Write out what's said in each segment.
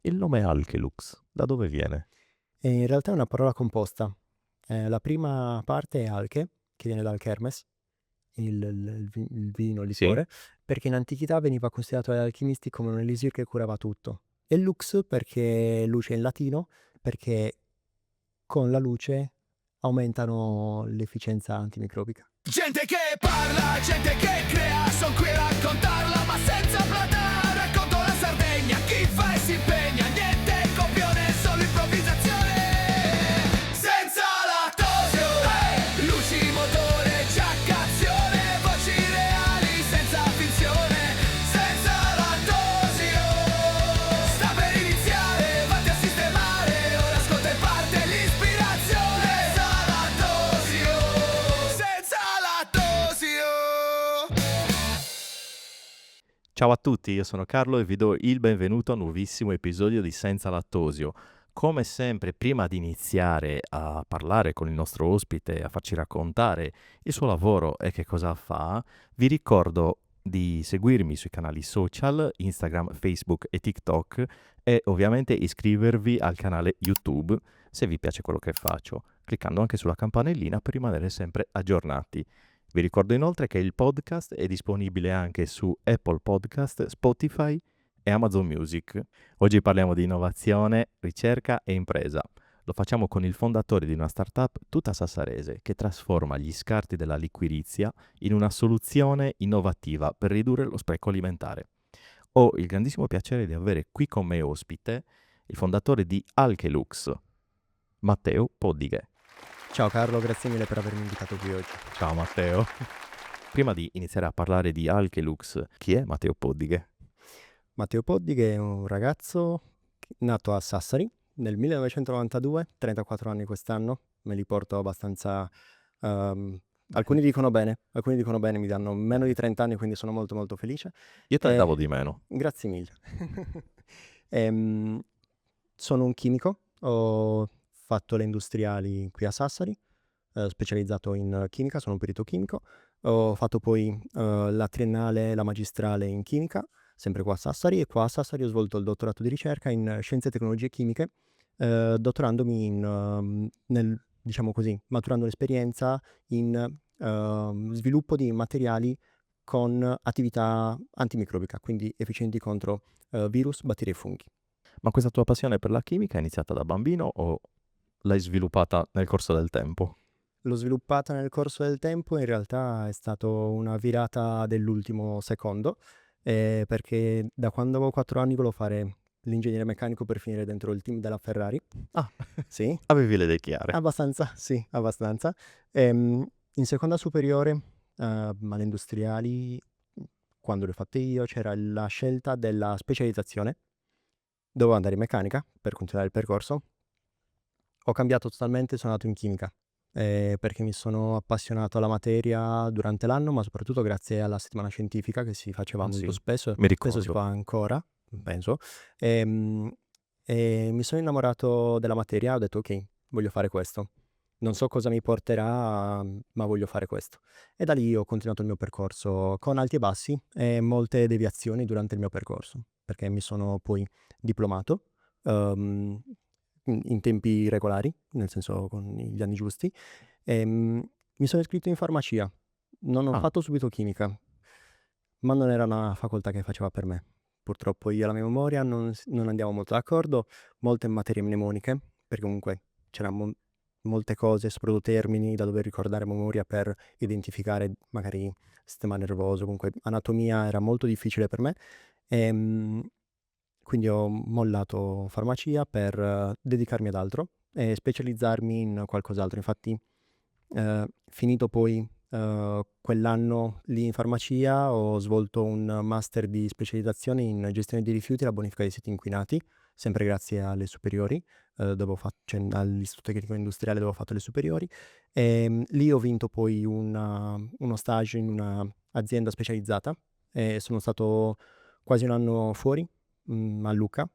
Il nome Alkelux, da dove viene? E in realtà è una parola composta. La prima parte è alche, che viene dal kermes, il vino, il Sì? liquore, perché in antichità veniva considerato dagli alchimisti come un elisir che curava tutto. E lux perché luce in latino, perché con la luce aumentano l'efficienza antimicrobica. Gente che parla, gente che crea, son qui a raccontarla, ma senza plata. Racconto la Sardegna, chi fa e si impegna, niente copione, solo improvvisazione. Senza lattosio, luci, motore, giacca, azione, voci reali, senza finzione. Senza lattosio, sta per iniziare, vatti a sistemare, ora ascolta e parte l'ispirazione. Senza lattosio, senza lattosio. Ciao a tutti, io sono Carlo e vi do il benvenuto a un nuovissimo episodio di Senza Lattosio. Come sempre, prima di iniziare a parlare con il nostro ospite, a farci raccontare il suo lavoro e che cosa fa, vi ricordo di seguirmi sui canali social, Instagram, Facebook e TikTok e ovviamente iscrivervi al canale YouTube se vi piace quello che faccio, cliccando anche sulla campanellina per rimanere sempre aggiornati. Vi ricordo inoltre che il podcast è disponibile anche su Apple Podcast, Spotify e Amazon Music. Oggi parliamo di innovazione, ricerca e impresa. Lo facciamo con il fondatore di una startup tutta sassarese che trasforma gli scarti della liquirizia in una soluzione innovativa per ridurre lo spreco alimentare. Ho il grandissimo piacere di avere qui con me ospite il fondatore di Alkelux, Matteo Poddighe. Ciao Carlo, grazie mille per avermi invitato qui oggi. Ciao Matteo. Prima di iniziare a parlare di Alkelux, chi è Matteo Poddighe? Matteo Poddighe è un ragazzo nato a Sassari nel 1992, 34 anni quest'anno, me li porto abbastanza... alcuni dicono bene, mi danno meno di 30 anni, quindi sono molto molto felice. Io te ne davo di meno. Grazie mille. Sono un chimico, ho fatto le industriali qui a Sassari, specializzato in chimica, sono un perito chimico. Ho fatto poi la triennale, la magistrale in chimica, sempre qua a Sassari, e qua a Sassari ho svolto il dottorato di ricerca in scienze e tecnologie chimiche, dottorandomi diciamo così, maturando l'esperienza in sviluppo di materiali con attività antimicrobica, quindi efficienti contro virus, batteri e funghi. Ma questa tua passione per la chimica è iniziata da bambino o l'hai sviluppata nel corso del tempo? L'ho sviluppata nel corso del tempo, in realtà è stata una virata dell'ultimo secondo, perché da quando avevo 4 anni volevo fare l'ingegnere meccanico per finire dentro il team della Ferrari. Ah, Sì, avevi le idee chiare. abbastanza, sì, abbastanza. In seconda superiore, alle industriali, quando le ho fatte io, c'era la scelta della specializzazione. Dovevo andare in meccanica per continuare il percorso. Ho cambiato totalmente, sono andato in chimica, perché mi sono appassionato alla materia durante l'anno, ma soprattutto grazie alla settimana scientifica che si faceva Ah, molto sì? spesso, Mi spesso si ricordo. fa ancora, penso. E mi sono innamorato della materia, ho detto ok, voglio fare questo. Non so cosa mi porterà, ma voglio fare questo. E da lì ho continuato il mio percorso con alti e bassi e molte deviazioni durante il mio percorso, perché mi sono poi diplomato in tempi regolari, nel senso con gli anni giusti. Mi sono iscritto in farmacia. Non ho Ah, fatto subito chimica, ma non era una facoltà che faceva per me. Purtroppo io e la mia memoria non andiamo molto d'accordo, molte materie mnemoniche, perché comunque c'erano molte cose, soprattutto termini da dover ricordare a memoria per identificare magari sistema nervoso, comunque anatomia era molto difficile per me. Quindi ho mollato farmacia per dedicarmi ad altro e specializzarmi in qualcos'altro. Infatti, finito poi quell'anno lì in farmacia, ho svolto un master di specializzazione in gestione dei rifiuti e la bonifica dei siti inquinati, sempre grazie alle superiori, cioè all'Istituto Tecnico Industriale dove ho fatto le superiori. Lì ho vinto poi uno stage in un'azienda specializzata e sono stato quasi un anno fuori, a Lucca,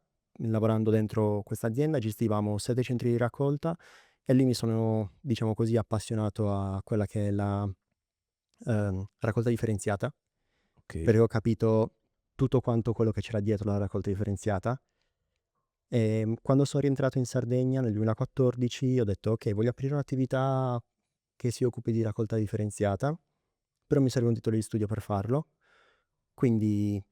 lavorando dentro questa azienda. Gestivamo 7 centri di raccolta e lì mi sono, diciamo così, appassionato a quella che è la raccolta differenziata, ok. perché ho capito tutto quanto quello che c'era dietro la raccolta differenziata Quando sono rientrato in Sardegna nel 2014 ho detto: "Ok, voglio aprire un'attività che si occupi di raccolta differenziata, però mi serve un titolo di studio per farlo". Quindi,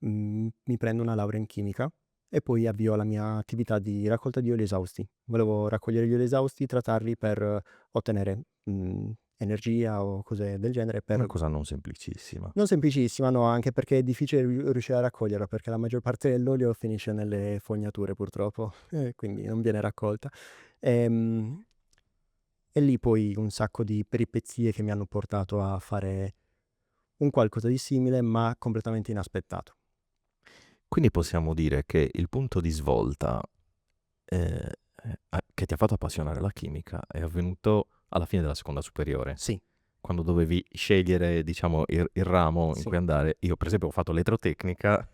mi prendo una laurea in chimica e poi avvio la mia attività di raccolta di oli esausti. Volevo raccogliere gli oli esausti, trattarli per ottenere, energia o cose del genere Una per cosa non semplicissima. non semplicissima, no, anche perché è difficile riuscire a raccoglierla, perché la maggior parte dell'olio finisce nelle fognature purtroppo, e quindi non viene raccolta. Ehm, e lì poi un sacco di peripezie che mi hanno portato a fare un qualcosa di simile, ma completamente inaspettato. Quindi possiamo dire che il punto di svolta che ti ha fatto appassionare la chimica è avvenuto alla fine della seconda superiore, Sì, quando dovevi scegliere, diciamo, il ramo in sì, cui andare. Io, per esempio, ho fatto elettrotecnica.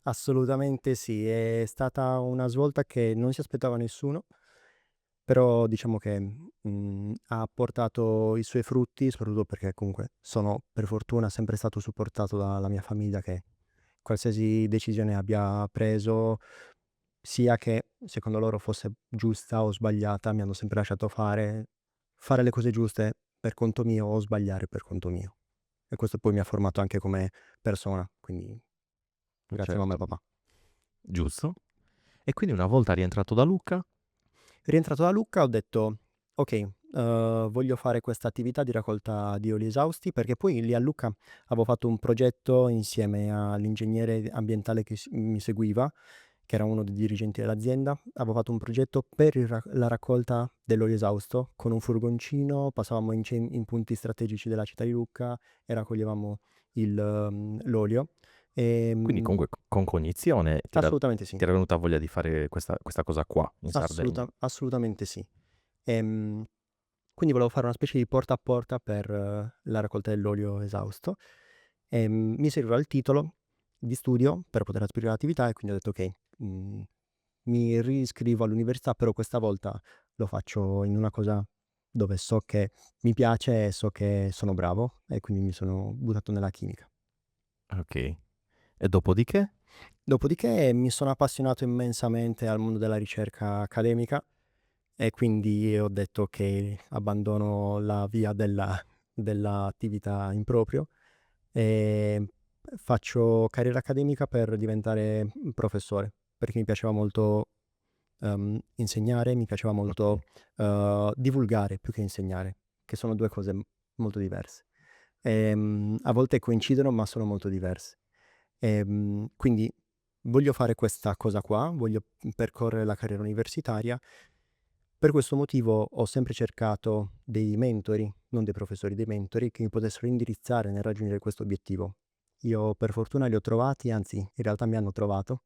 assolutamente sì. È stata una svolta che non si aspettava nessuno, però diciamo che, ha portato i suoi frutti, soprattutto perché comunque sono per fortuna sempre stato supportato dalla mia famiglia che qualsiasi decisione abbia preso, sia che secondo loro fosse giusta o sbagliata, mi hanno sempre lasciato fare le cose giuste per conto mio o sbagliare per conto mio. E questo poi mi ha formato anche come persona, quindi grazie mamma e Certo, papà. giusto. E quindi una volta rientrato da Lucca, Rientrato da Lucca ho detto: "Okay, voglio fare questa attività di raccolta di oli esausti", perché poi lì a Lucca avevo fatto un progetto insieme all'ingegnere ambientale che mi seguiva, che era uno dei dirigenti dell'azienda. Avevo fatto un progetto per la raccolta dell'olio esausto con un furgoncino, passavamo in punti strategici della città di Lucca e raccoglievamo l'olio. quindi Ehm, comunque con cognizione assolutamente sì. ti era venuta voglia di fare questa cosa qua in Sardegna. Assolutamente sì. Ehm Quindi volevo fare una specie di porta a porta per la raccolta dell'olio esausto. Mi serviva il titolo di studio per poter aprire l'attività e quindi ho detto: "Okay, mi riscrivo all'università, però questa volta lo faccio in una cosa dove so che mi piace e so che sono bravo", e quindi mi sono buttato nella chimica. Ok. E dopodiché? Dopodiché mi sono appassionato immensamente al mondo della ricerca accademica e quindi ho detto: "Okay, abbandono la via dell'attività in proprio". Faccio carriera accademica per diventare, professore, perché mi piaceva molto, insegnare, mi piaceva Ok. molto, divulgare più che insegnare, che sono 2 cose molto diverse. A volte coincidono, ma sono molto diverse. Quindi voglio fare questa cosa qua, voglio, percorrere la carriera universitaria. Per questo motivo ho sempre cercato dei mentori, non dei professori, dei mentori che mi potessero indirizzare nel raggiungere questo obiettivo. Io per fortuna li ho trovati, anzi in realtà mi hanno trovato,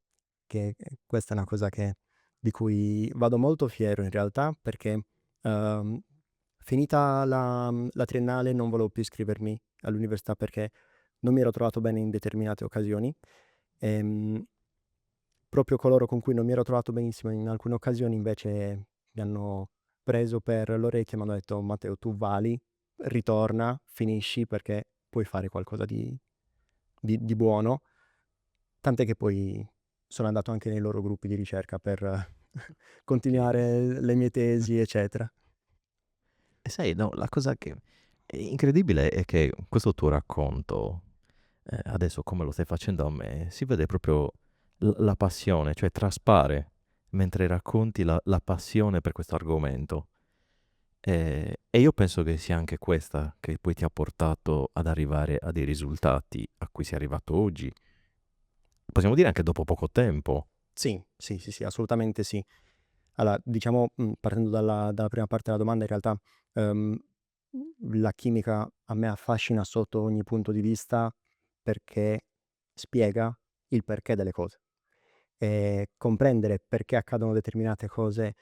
che questa è una cosa di cui vado molto fiero in realtà, perché finita la triennale non volevo più iscrivermi all'università perché non mi ero trovato bene in determinate occasioni. Ehm, Proprio coloro con cui non mi ero trovato benissimo in alcune occasioni invece mi hanno preso per l'orecchio e m'hanno detto: "Matteo, tu vali, ritorna, finisci perché puoi fare qualcosa di buono". Tant'è che poi sono andato anche nei loro gruppi di ricerca per Ok. continuare le mie tesi, eccetera. E sai, no, la cosa che è incredibile è che questo tuo racconto, adesso come lo stai facendo a me, si vede proprio la passione, cioè traspare mentre racconti la passione per questo argomento. E io penso che sia anche questa che poi ti ha portato ad arrivare a dei risultati a cui sei arrivato oggi. Possiamo dire anche dopo poco tempo. Sì, sì, sì, sì, assolutamente sì. Allora, diciamo, partendo dalla prima parte della domanda, in realtà, ehm, la chimica a me affascina sotto ogni punto di vista perché spiega il perché delle cose. E comprendere perché accadono determinate cose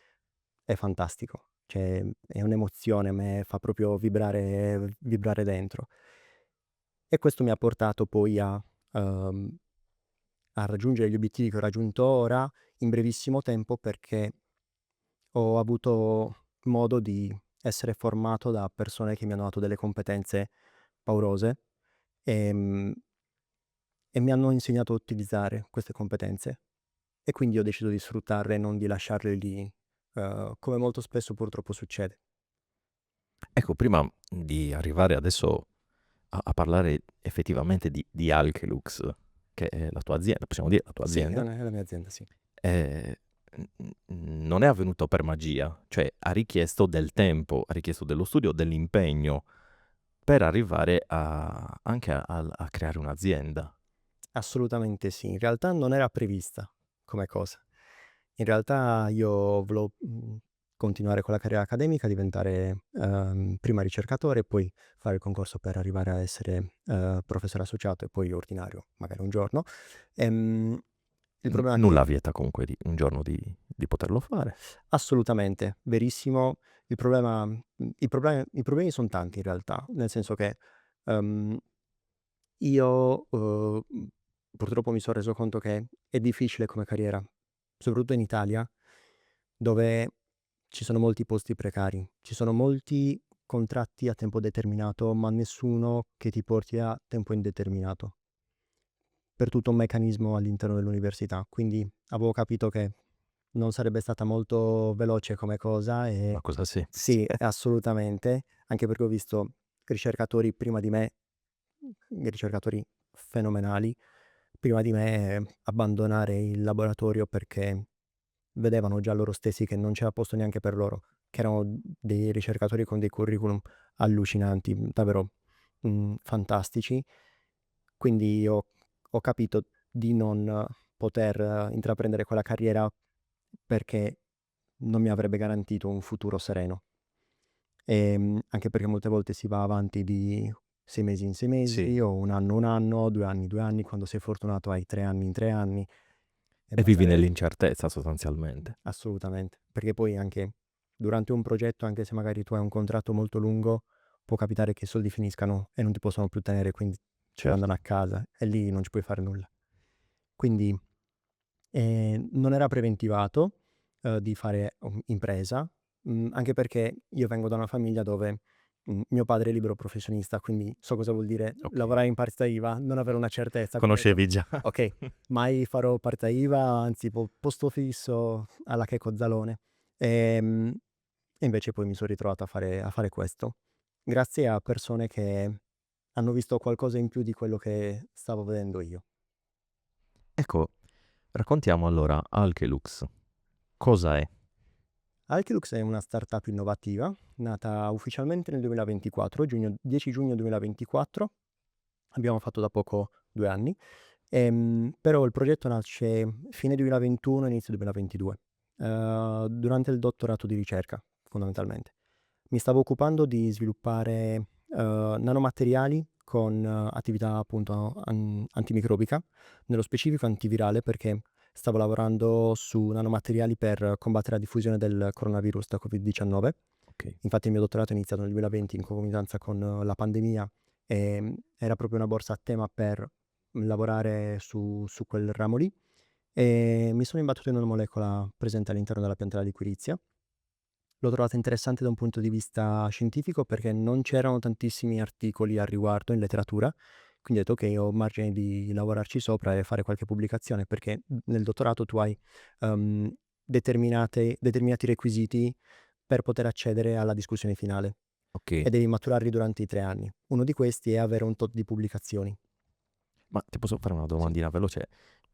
è fantastico. Cioè, è un'emozione, a me fa proprio vibrare dentro. E questo mi ha portato poi uhm, a raggiungere gli obiettivi che ho raggiunto ora in brevissimo tempo perché ho avuto modo di essere formato da persone che mi hanno dato delle competenze paurose, ehm, e mi hanno insegnato a utilizzare queste competenze. e quindi ho deciso di sfruttarle e non di lasciarle lì, come molto spesso purtroppo succede. Ecco, prima di arrivare adesso a parlare effettivamente di Alkelux, che è la tua azienda, possiamo dire la tua Sì, azienda, è la mia azienda, sì. non è avvenuto per magia, cioè ha richiesto del tempo, ha richiesto dello studio, dell'impegno per arrivare anche a creare un'azienda. Assolutamente sì. In realtà non era prevista come cosa. In realtà io volevo continuare con la carriera accademica, diventare prima ricercatore e poi fare il concorso per arrivare a essere professore associato e poi ordinario, magari un giorno. Il problema è che Nulla vieta comunque un giorno di poterlo fare. assolutamente, verissimo. I problemi sono tanti in realtà, nel senso che io purtroppo mi sono reso conto che è difficile come carriera, soprattutto in Italia, dove ci sono molti posti precari, ci sono molti contratti a tempo determinato, ma nessuno che ti porti a tempo indeterminato, per tutto un meccanismo all'interno dell'università. Quindi avevo capito che non sarebbe stata molto veloce come cosa Una e cosa semplice. sì, assolutamente, anche perché ho visto ricercatori prima di me, ricercatori fenomenali, prima di me abbandonare il laboratorio perché vedevano già loro stessi che non c'era posto neanche per loro, che erano dei ricercatori con dei curriculum allucinanti, davvero fantastici. Quindi ho capito di non poter intraprendere quella carriera perché non mi avrebbe garantito un futuro sereno. Anche perché molte volte si va avanti di 6 mesi in 6 Sì. mesi o 1 anno, 2 anni, 2 anni, quando sei fortunato hai 3 anni in 3 anni. E vivi basta- nell'incertezza sostanzialmente. Assolutamente, perché poi anche durante un progetto, anche se magari tu hai un contratto molto lungo, può capitare che i soldi finiscano e non ti possono più tenere, quindi ti Certo. mandano a casa e lì non ci puoi fare nulla. Quindi non era preventivato di fare impresa, anche perché io vengo da una famiglia dove mio padre è libero professionista, quindi so cosa vuol dire Ok. lavorare in partita IVA, non avere una certezza. Conoscevi già. Ok, mai farò partita IVA, anzi posto fisso alla Checco Zalone. E invece poi mi sono ritrovato a fare questo, grazie a persone che hanno visto qualcosa in più di quello che stavo vedendo io. Ecco, raccontiamo allora Alkelux. Cosa è? Alkelux è una startup innovativa, nata ufficialmente nel 2024, 10 giugno 2024. Abbiamo fatto da poco 2 anni, però il progetto nasce fine 2021, inizio 2022, durante il dottorato di ricerca, fondamentalmente. Mi stavo occupando di sviluppare nanomateriali con attività appunto antimicrobica, nello specifico antivirale, perché stavo lavorando su nanomateriali per combattere la diffusione del coronavirus da Covid-19. Ok. Infatti il mio dottorato è iniziato nel 2020 in concomitanza con la pandemia e era proprio una borsa a tema per lavorare su quel ramo lì e mi sono imbattuto in una molecola presente all'interno della pianta della liquirizia. L'ho trovata interessante da un punto di vista scientifico perché non c'erano tantissimi articoli al riguardo in letteratura, quindi ho detto ok, ho margine di lavorarci sopra e fare qualche pubblicazione perché nel dottorato tu hai determinati requisiti per poter accedere alla discussione finale Ok. e devi maturarli durante i 3 anni. Uno di questi è avere un tot di pubblicazioni. Ma ti posso fare una domandina veloce?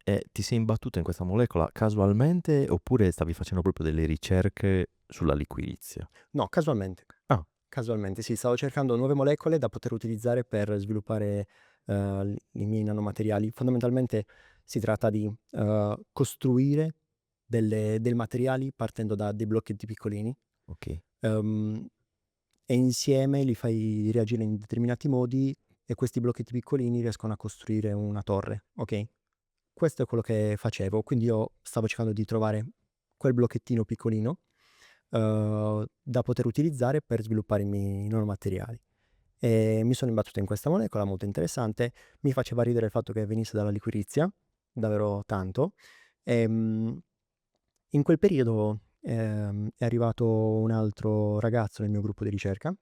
Ti sei imbattuto in questa molecola casualmente oppure stavi facendo proprio delle ricerche sulla liquirizia? No, casualmente. Ah. Casualmente, sì, stavo cercando nuove molecole da poter utilizzare per sviluppare i miei nanomateriali. Fondamentalmente si tratta di costruire dei materiali partendo da dei blocchetti piccolini Ok. e insieme li fai reagire in determinati modi e questi blocchetti piccolini riescono a costruire una torre, ok? Questo è quello che facevo, quindi io stavo cercando di trovare quel blocchettino piccolino da poter utilizzare per sviluppare i miei nanomateriali. E mi sono imbattuto in questa molecola molto interessante, mi faceva ridere il fatto che venisse dalla liquirizia, davvero tanto. In quel periodo è arrivato un altro ragazzo nel mio gruppo di ricerca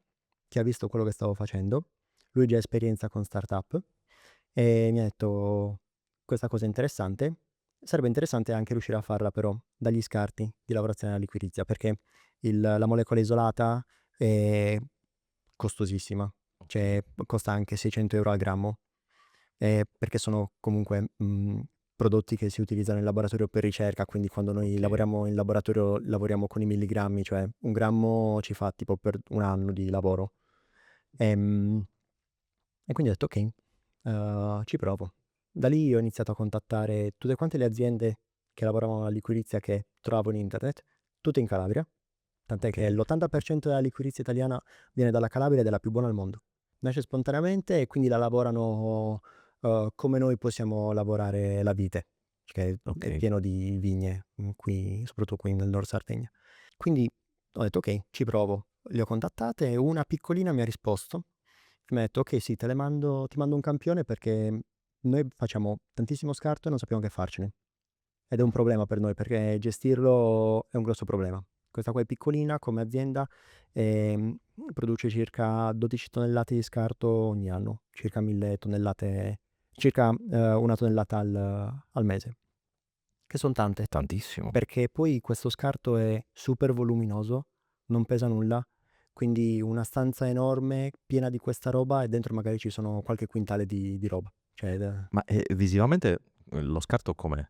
che ha visto quello che stavo facendo, lui ha già esperienza con startup e mi ha detto questa cosa è interessante, Sarebbe interessante anche riuscire a farla però dagli scarti di lavorazione della liquirizia, perché la molecola isolata è costosissima, cioè costa anche 600 euro al grammo, perché sono comunque prodotti che si utilizzano in laboratorio per ricerca, quindi quando noi Ok. lavoriamo in laboratorio lavoriamo con i milligrammi, cioè un grammo ci fa tipo per un anno di lavoro. Ehm, E quindi ho detto ok, ci provo. Da lì ho iniziato a contattare tutte quante le aziende che lavoravano alla liquirizia che trovavo in internet, tutte in Calabria, tant'è che Ok. l'80% della liquirizia italiana viene dalla Calabria ed è la più buona al mondo. Nasce spontaneamente e quindi la lavorano come noi possiamo lavorare la vite, che Ok. è pieno di vigne qui, soprattutto qui nel Nord Sardegna. Quindi ho detto ok, ci provo. Le ho contattate e una piccolina mi ha risposto. Mi ha detto ok, sì, ti mando un campione perché noi facciamo tantissimo scarto e non sappiamo che farcene. Ed è un problema per noi perché gestirlo è un grosso problema. Questa qua è piccolina come azienda, ehm, produce circa 12 tonnellate di scarto ogni anno, circa 1000 tonnellate, circa una tonnellata al mese, che sono tante, Tantissimo. perché poi questo scarto è super voluminoso, non pesa nulla, quindi una stanza enorme piena di questa roba e dentro magari ci sono qualche quintale di roba. Cioè, Ma visivamente lo scarto com'è?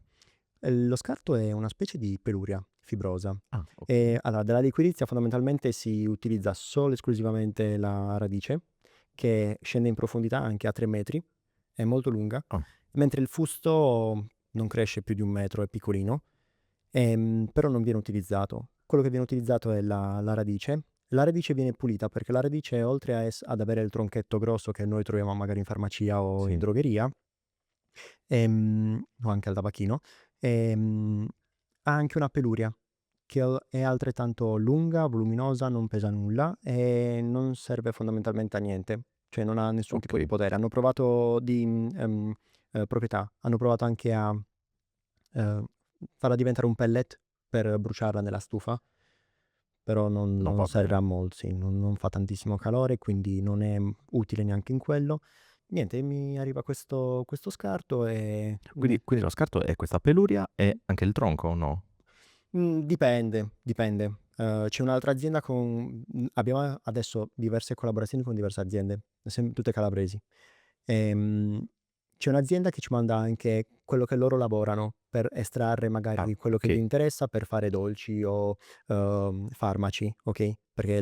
lo scarto è una specie di peluria fibrosa. Ah, ok. E allora, della liquirizia fondamentalmente si utilizza solo e esclusivamente la radice, che scende in profondità anche a 3 metri, è molto lunga, Ah, mentre il fusto non cresce più di 1 metro, è piccolino, però non viene utilizzato. Quello che viene utilizzato è la radice. La radice viene pulita perché la radice, oltre ad avere il tronchetto grosso che noi troviamo magari in farmacia o in sì. drogheria, o anche al tabacchino, ha anche una peluria che è altrettanto lunga, voluminosa, non pesa nulla e non serve fondamentalmente a niente, cioè non ha nessun tipo di Ok. potere. Hanno provato proprietà, hanno provato anche a farla diventare un pellet per bruciarla nella stufa, però non, Non non va serve bene. a molti, non fa tantissimo calore, quindi non è utile neanche in quello. Niente, mi arriva questo scarto e Quindi lo scarto è questa peluria e anche il tronco, o no? Dipende. C'è un'altra azienda abbiamo adesso diverse collaborazioni con diverse aziende, tutte calabresi. Ehm, C'è un'azienda che ci manda anche quello che loro lavorano per estrarre Ah, magari quello che gli ok. interessa per fare dolci o farmaci, ok? Perché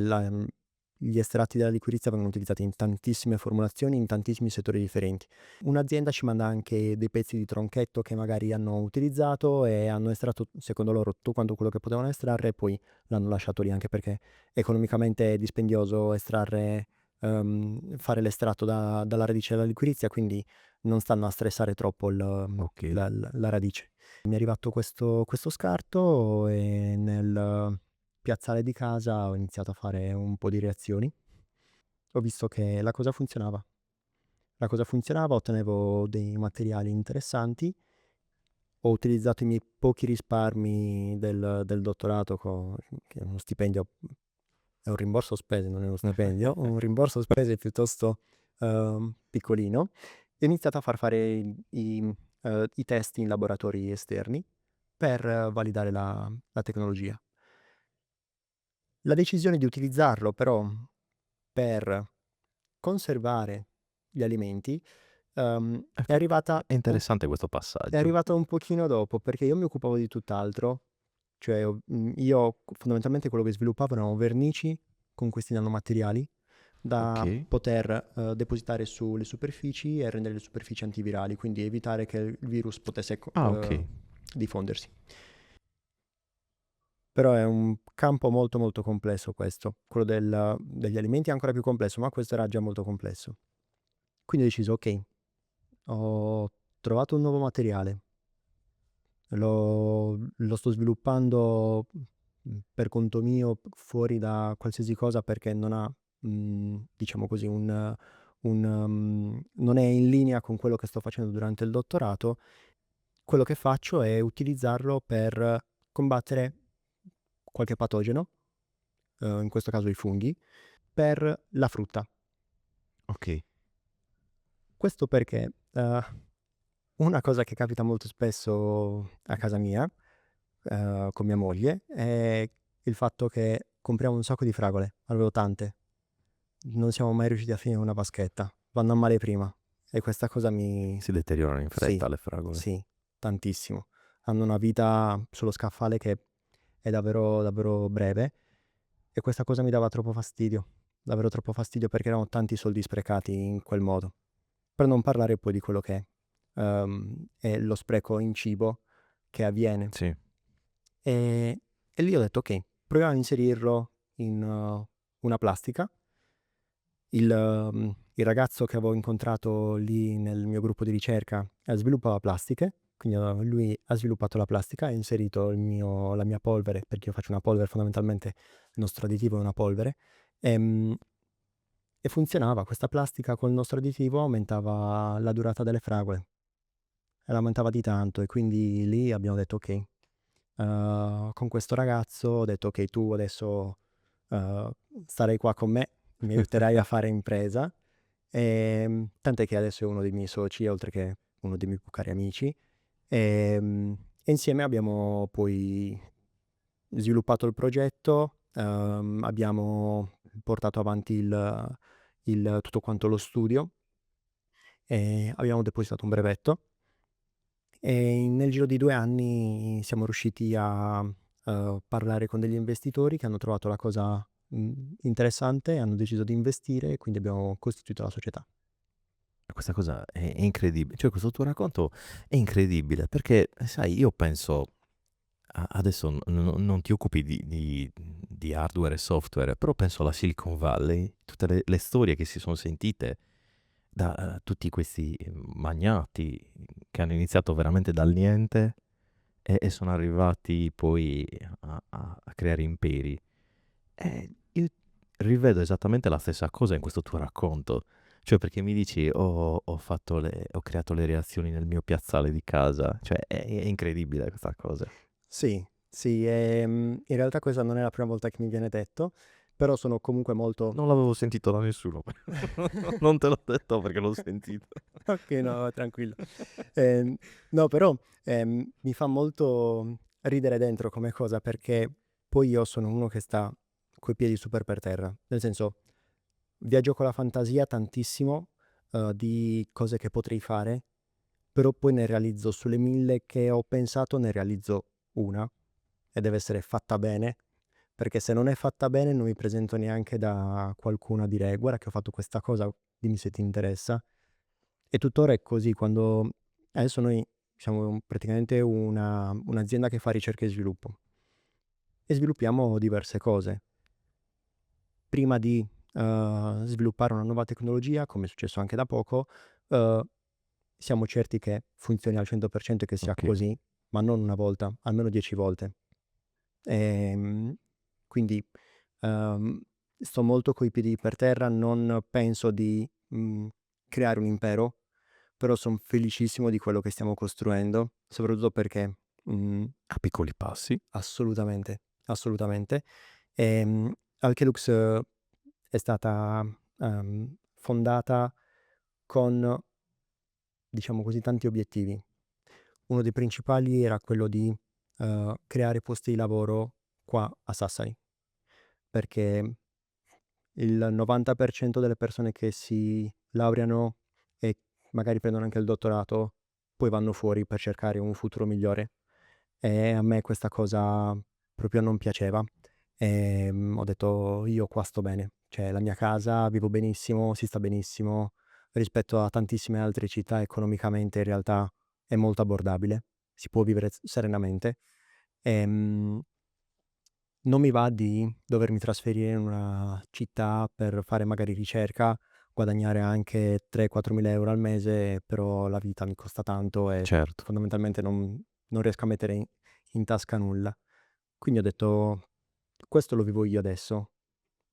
gli estratti della liquirizia vengono utilizzati in tantissime formulazioni, in tantissimi settori differenti. Un'azienda ci manda anche dei pezzi di tronchetto che magari hanno utilizzato e hanno estratto, secondo loro, tutto quanto quello che potevano estrarre e poi l'hanno lasciato lì, anche perché economicamente è dispendioso fare l'estratto dalla radice della liquirizia, quindi non stanno a stressare troppo Ok. la radice. Mi è arrivato questo scarto e nel piazzale di casa ho iniziato a fare un po' di reazioni. Ho visto che la cosa funzionava. La cosa funzionava, ottenevo dei materiali interessanti, ho utilizzato i miei pochi risparmi del dottorato, che è uno stipendio, è un rimborso spese, non è uno stipendio, un rimborso spese piuttosto piccolino. E ho iniziato a far fare i test in laboratori esterni per validare la tecnologia. La decisione di utilizzarlo però per conservare gli alimenti è Ecco, arrivata è un interessante questo è passaggio. arrivata un pochino dopo, perché io mi occupavo di tutt'altro, cioè io fondamentalmente quello che sviluppavo erano vernici con questi nanomateriali da Ok. poter depositare sulle superfici e rendere le superfici antivirali, quindi evitare che il virus potesse Ah, ok. diffondersi. Però è un campo molto molto complesso questo, quello degli alimenti è ancora più complesso, ma questo era già molto complesso. Quindi ho deciso, ok, ho trovato un nuovo materiale, lo sto sviluppando per conto mio, fuori da qualsiasi cosa, perché non ha, diciamo così, non è in linea con quello che sto facendo durante il dottorato. Quello che faccio è utilizzarlo per combattere qualche patogeno, in questo caso i funghi, per la frutta. Ok. Questo perché Una cosa che capita molto spesso a casa mia, con mia moglie, è il fatto che compriamo un sacco di fragole, avevo tante. Non siamo mai riusciti a finire una vaschetta, vanno a male prima e questa cosa mi... Si deteriorano in Sì, fretta le fragole. sì, tantissimo. Hanno una vita sullo scaffale che è davvero, davvero breve e questa cosa mi dava troppo fastidio, davvero troppo fastidio perché erano tanti soldi sprecati in quel modo. Per non parlare poi di quello che è lo spreco in cibo che avviene. Sì. E lì ho detto ok, proviamo a inserirlo in una plastica. Il ragazzo che avevo incontrato lì nel mio gruppo di ricerca sviluppava plastiche, quindi lui ha sviluppato la plastica, ha inserito la mia polvere, perché io faccio una polvere, fondamentalmente il nostro additivo è una polvere, e funzionava. Questa plastica col nostro additivo aumentava la durata delle fragole e la aumentava di tanto, e quindi lì abbiamo detto ok, con questo ragazzo ho detto ok, tu adesso starai qua con me, mi aiuterai a fare impresa. Tant'è che adesso è uno dei miei soci, oltre che uno dei miei più cari amici. E insieme abbiamo poi sviluppato il progetto, abbiamo portato avanti tutto quanto lo studio e abbiamo depositato un brevetto. E nel giro di 2 anni siamo riusciti a parlare con degli investitori che hanno trovato la cosa interessante, hanno deciso di investire e quindi abbiamo costituito la società. Questa cosa è incredibile, cioè questo tuo racconto è incredibile perché, sai, io penso, adesso non ti occupi di hardware e software, però penso alla Silicon Valley, tutte le storie che si sono sentite da tutti questi magnati che hanno iniziato veramente dal niente e sono arrivati poi a creare imperi. E io rivedo esattamente la stessa cosa in questo tuo racconto. Cioè, perché mi dici, ho creato le reazioni nel mio piazzale di casa. Cioè, è incredibile questa cosa. Sì, sì, in realtà questa non è la prima volta che mi viene detto, però sono comunque molto... Non l'avevo sentito da nessuno. Non te l'ho detto perché l'ho sentito. Ok, no, tranquillo. No, però mi fa molto ridere dentro come cosa perché poi io sono uno che sta coi piedi super per terra, nel senso viaggio con la fantasia tantissimo di cose che potrei fare, però poi ne realizzo sulle 1000 che ho pensato, ne realizzo una e deve essere fatta bene, perché se non è fatta bene non mi presento neanche da qualcuno a dire guarda che ho fatto questa cosa, dimmi se ti interessa. E tuttora è così, quando adesso noi siamo praticamente un'azienda che fa ricerca e sviluppo e sviluppiamo diverse cose. Prima di sviluppare una nuova tecnologia, come è successo anche da poco, siamo certi che funzioni al 100% e che sia Ok. così, ma non una volta, almeno 10 volte. Quindi sto molto coi piedi per terra, non penso di creare un impero, però sono felicissimo di quello che stiamo costruendo, soprattutto perché A piccoli passi. assolutamente, assolutamente. Alkelux è stata fondata con, diciamo così, tanti obiettivi. Uno dei principali era quello di creare posti di lavoro qua a Sassari, perché il 90% delle persone che si laureano e magari prendono anche il dottorato poi vanno fuori per cercare un futuro migliore. E a me questa cosa proprio non piaceva. Ho detto io qua sto bene, cioè la mia casa, vivo benissimo, si sta benissimo, rispetto a tantissime altre città economicamente in realtà è molto abbordabile, si può vivere serenamente. Non mi va di dovermi trasferire in una città per fare magari ricerca, guadagnare anche 3-4 mila euro al mese, però la vita mi costa tanto e Certo. fondamentalmente non riesco a mettere in tasca nulla. Quindi ho detto, questo lo vivo io adesso,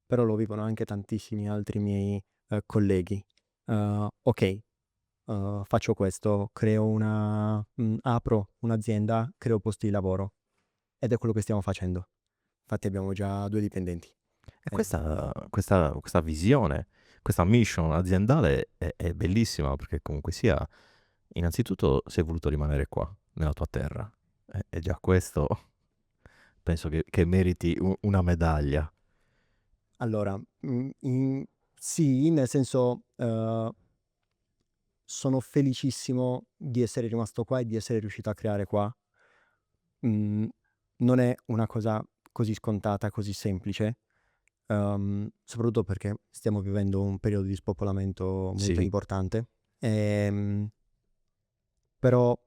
però lo vivono anche tantissimi altri miei colleghi. Ok, faccio questo, apro un'azienda, creo posti di lavoro ed è quello che stiamo facendo. Infatti abbiamo già 2 dipendenti. E questa visione, questa mission aziendale è bellissima perché comunque sia Innanzitutto sei voluto rimanere qua, nella tua terra. E già questo penso che meriti una medaglia. Allora, sì, nel senso, sono felicissimo di essere rimasto qua e di essere riuscito a creare qua. Non è una cosa così scontata, così semplice, soprattutto perché stiamo vivendo un periodo di spopolamento molto Sì, importante. Però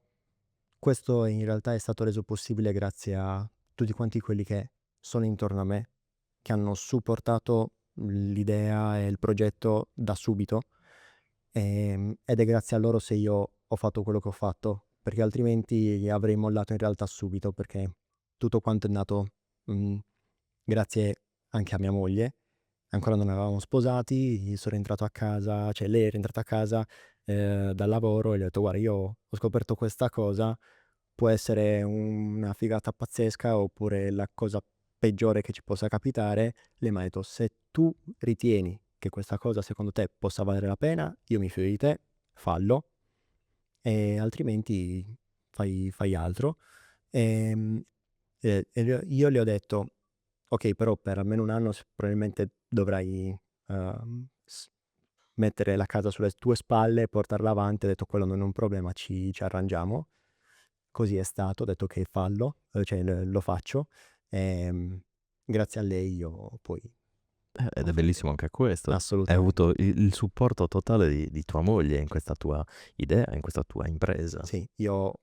questo in realtà è stato reso possibile grazie a tutti quanti quelli che sono intorno a me, che hanno supportato l'idea e il progetto da subito. Ed è grazie a loro se io ho fatto quello che ho fatto, perché altrimenti avrei mollato in realtà subito, perché tutto quanto è nato grazie anche a mia moglie. Ancora non eravamo sposati, sono entrato a casa, cioè lei è rientrata a casa dal lavoro e gli ho detto: guarda, io ho scoperto questa cosa, può essere una figata pazzesca oppure la cosa peggiore che ci possa capitare. Lei mi ha detto: se tu ritieni che questa cosa secondo te possa valere la pena, io mi fido di te, fallo, e altrimenti fai altro. Ehm, io le ho detto: ok, però per almeno un anno probabilmente dovrai mettere la casa sulle tue spalle e portarla avanti. Ho detto: quello non è un problema, ci arrangiamo. Così è stato, ho detto: ok, fallo, cioè lo faccio. Ehm, Grazie a lei io poi ed ho è fatto. bellissimo anche questo. Hai Assolutamente. avuto il supporto totale di tua moglie in questa tua idea, in questa tua impresa. Sì, io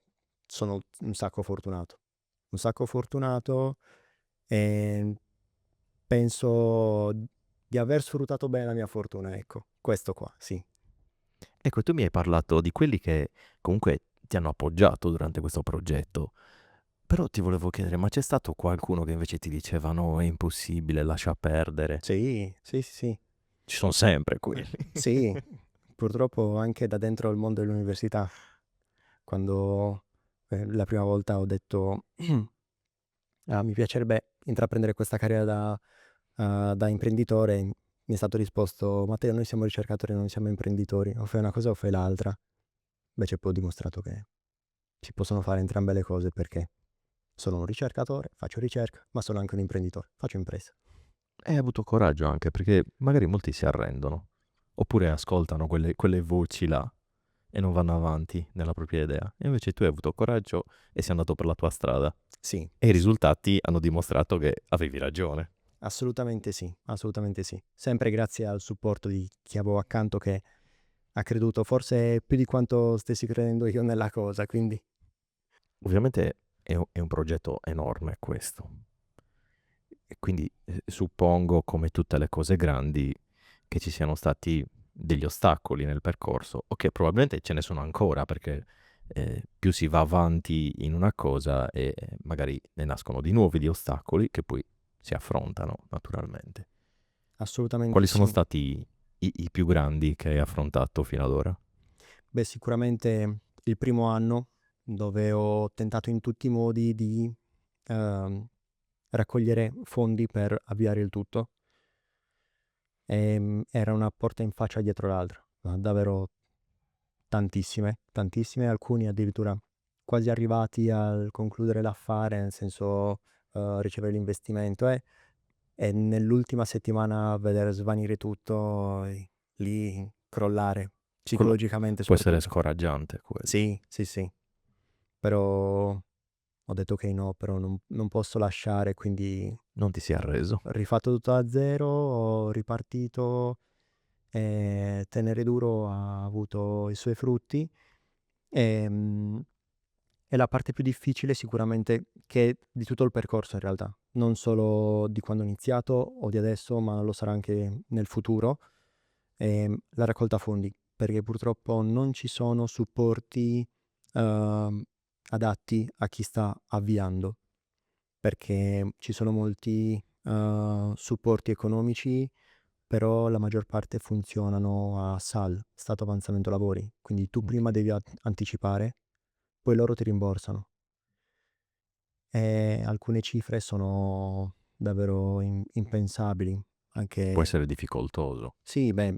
sono un sacco fortunato, e penso di aver sfruttato bene la mia fortuna, ecco, questo qua, sì. Ecco, tu mi hai parlato di quelli che comunque ti hanno appoggiato durante questo progetto, però ti volevo chiedere, ma c'è stato qualcuno che invece ti diceva no, è impossibile, lascia perdere? Sì, sì, sì, sì. Ci sono sempre quelli. Sì, purtroppo anche da dentro il mondo dell'università, quando la prima volta ho detto ah, mi piacerebbe intraprendere questa carriera da imprenditore, mi è stato risposto: Matteo, noi siamo ricercatori, non siamo imprenditori, o fai una cosa o fai l'altra. Invece poi ho dimostrato che si possono fare entrambe le cose, perché sono un ricercatore, faccio ricerca, ma sono anche un imprenditore, faccio impresa. E hai avuto coraggio anche perché magari molti si arrendono, oppure ascoltano quelle voci là e non vanno avanti nella propria idea. E invece tu hai avuto coraggio e sei andato per la tua strada. Sì, E i risultati hanno dimostrato che avevi ragione. assolutamente sì, assolutamente sì. Sempre grazie al supporto di chi avevo accanto, che ha creduto forse più di quanto stessi credendo io nella cosa, quindi Ovviamente è un progetto enorme questo. E quindi suppongo, come tutte le cose grandi, che ci siano stati degli ostacoli nel percorso, o che probabilmente ce ne sono ancora, perché più si va avanti in una cosa e magari ne nascono di nuovi di ostacoli che poi si affrontano naturalmente. assolutamente Quali sono sì. stati i più grandi che hai affrontato fino ad ora? Beh, sicuramente il primo anno, dove ho tentato in tutti i modi di ehm, raccogliere fondi per avviare il tutto. Era una porta in faccia dietro l'altra, ma davvero tantissime, tantissime, alcuni addirittura quasi arrivati al concludere l'affare, nel senso ricevere l'investimento, e nell'ultima settimana vedere svanire tutto, lì crollare, Quello psicologicamente può essere soprattutto. scoraggiante quello. Sì, sì, sì, però ho detto che no, però non posso lasciare, quindi Non ti sei arreso. ho rifatto tutto da zero, ho ripartito, e tenere duro ha avuto i suoi frutti. Ehm, e la parte più difficile sicuramente, che di tutto il percorso in realtà, non solo di quando ho iniziato o di adesso, ma lo sarà anche nel futuro, è la raccolta fondi, perché purtroppo non ci sono supporti ehm, adatti a chi sta avviando, perché ci sono molti supporti economici, però la maggior parte funzionano a SAL, Stato Avanzamento Lavori, quindi tu prima devi anticipare, poi loro ti rimborsano. E alcune cifre sono davvero impensabili. Può Anche essere difficoltoso. sì, beh,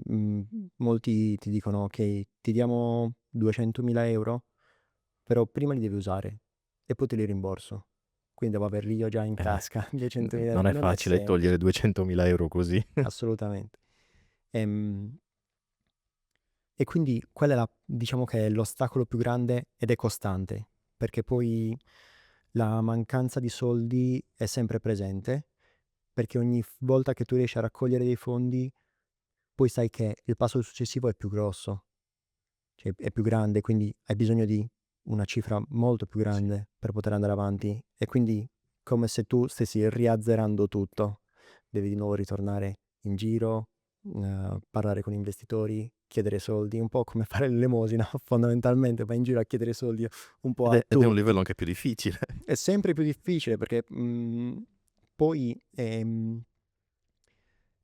molti ti dicono: ok, ti diamo 200.000 euro, però prima li devi usare e poi te li rimborso. Quindi devo averli io già in tasca 200.000 euro. Non è facile semplice, togliere 200.000 euro così. assolutamente. E quindi quella è diciamo che è l'ostacolo più grande ed è costante, perché poi la mancanza di soldi è sempre presente, perché ogni volta che tu riesci a raccogliere dei fondi, poi sai che il passo successivo è più grosso, cioè è più grande, quindi hai bisogno di una cifra molto più grande per poter andare avanti. E quindi come se tu stessi riazzerando tutto, devi di nuovo ritornare in giro, parlare con investitori, chiedere soldi, un po' come fare l'elemosina, fondamentalmente vai in giro a chiedere soldi un po' a Ed è un tutti. livello anche più difficile. È sempre più difficile perché poi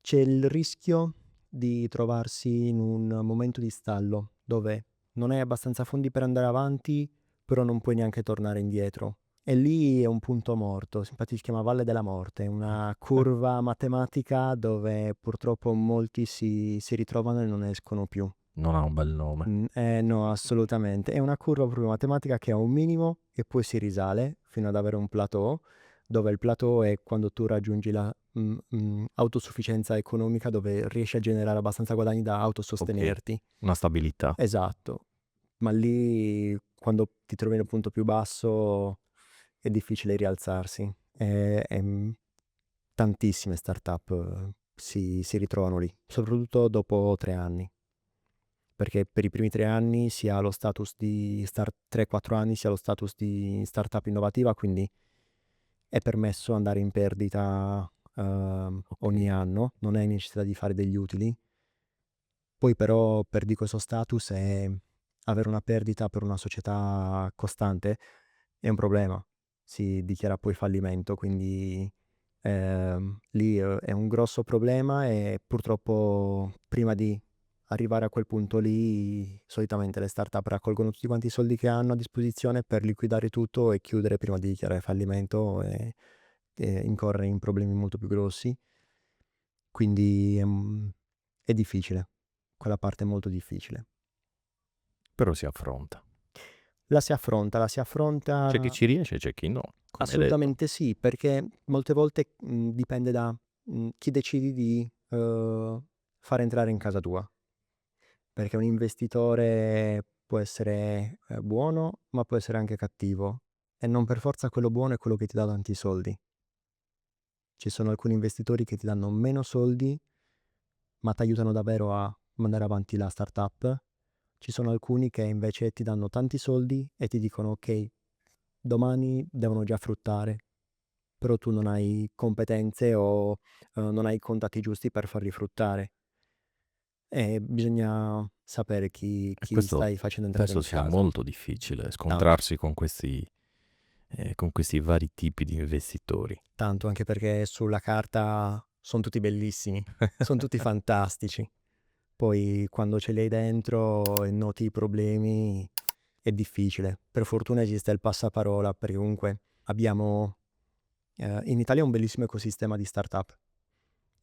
c'è il rischio di trovarsi in un momento di stallo dove non hai abbastanza fondi per andare avanti, però non puoi neanche tornare indietro. E lì è un punto morto, infatti si chiama Valle della Morte, è una curva matematica dove purtroppo molti si ritrovano e non escono più. Non ha un bel nome. No, assolutamente. È una curva proprio matematica che ha un minimo e poi si risale fino ad avere un plateau, dove il plateau è quando tu raggiungi la autosufficienza economica, dove riesci a generare abbastanza guadagni da autosostenerti. Una stabilità. Esatto. Ma lì, quando ti trovi nel punto più basso, è difficile rialzarsi. Tantissime startup si ritrovano lì, soprattutto dopo 3 anni. Perché per i primi 3 anni si ha lo status di 3-4 anni si ha lo status di startup innovativa, quindi è permesso andare in perdita ogni anno, non hai necessità di fare degli utili. Poi però perdi questo status e avere una perdita per una società costante è un problema, si dichiara poi fallimento, quindi lì è un grosso problema e purtroppo prima di arrivare a quel punto lì solitamente le startup raccolgono tutti quanti i soldi che hanno a disposizione per liquidare tutto e chiudere prima di dichiarare fallimento e incorrere in problemi molto più grossi. Quindi è difficile, quella parte è molto difficile. Però si affronta. La si affronta. C'è chi ci riesce e c'è chi no. Come hai detto. Assolutamente sì, perché molte volte dipende da chi decidi di fare entrare in casa tua. Perché un investitore può essere buono, ma può essere anche cattivo. E non per forza quello buono è quello che ti dà tanti soldi. Ci sono alcuni investitori che ti danno meno soldi, ma ti aiutano davvero a mandare avanti la startup. Ci sono alcuni che invece ti danno tanti soldi e ti dicono ok, domani devono già fruttare, però tu non hai competenze o non hai i contatti giusti per farli fruttare. E bisogna sapere chi questo stai facendo entrare penso in sia casa. molto difficile scontrarsi con questi vari tipi di investitori. Tanto, anche perché sulla carta sono tutti bellissimi, sono tutti fantastici. Poi quando ce li hai dentro e noti i problemi è difficile. Per fortuna esiste il passaparola, perché comunque abbiamo in Italia un bellissimo ecosistema di startup.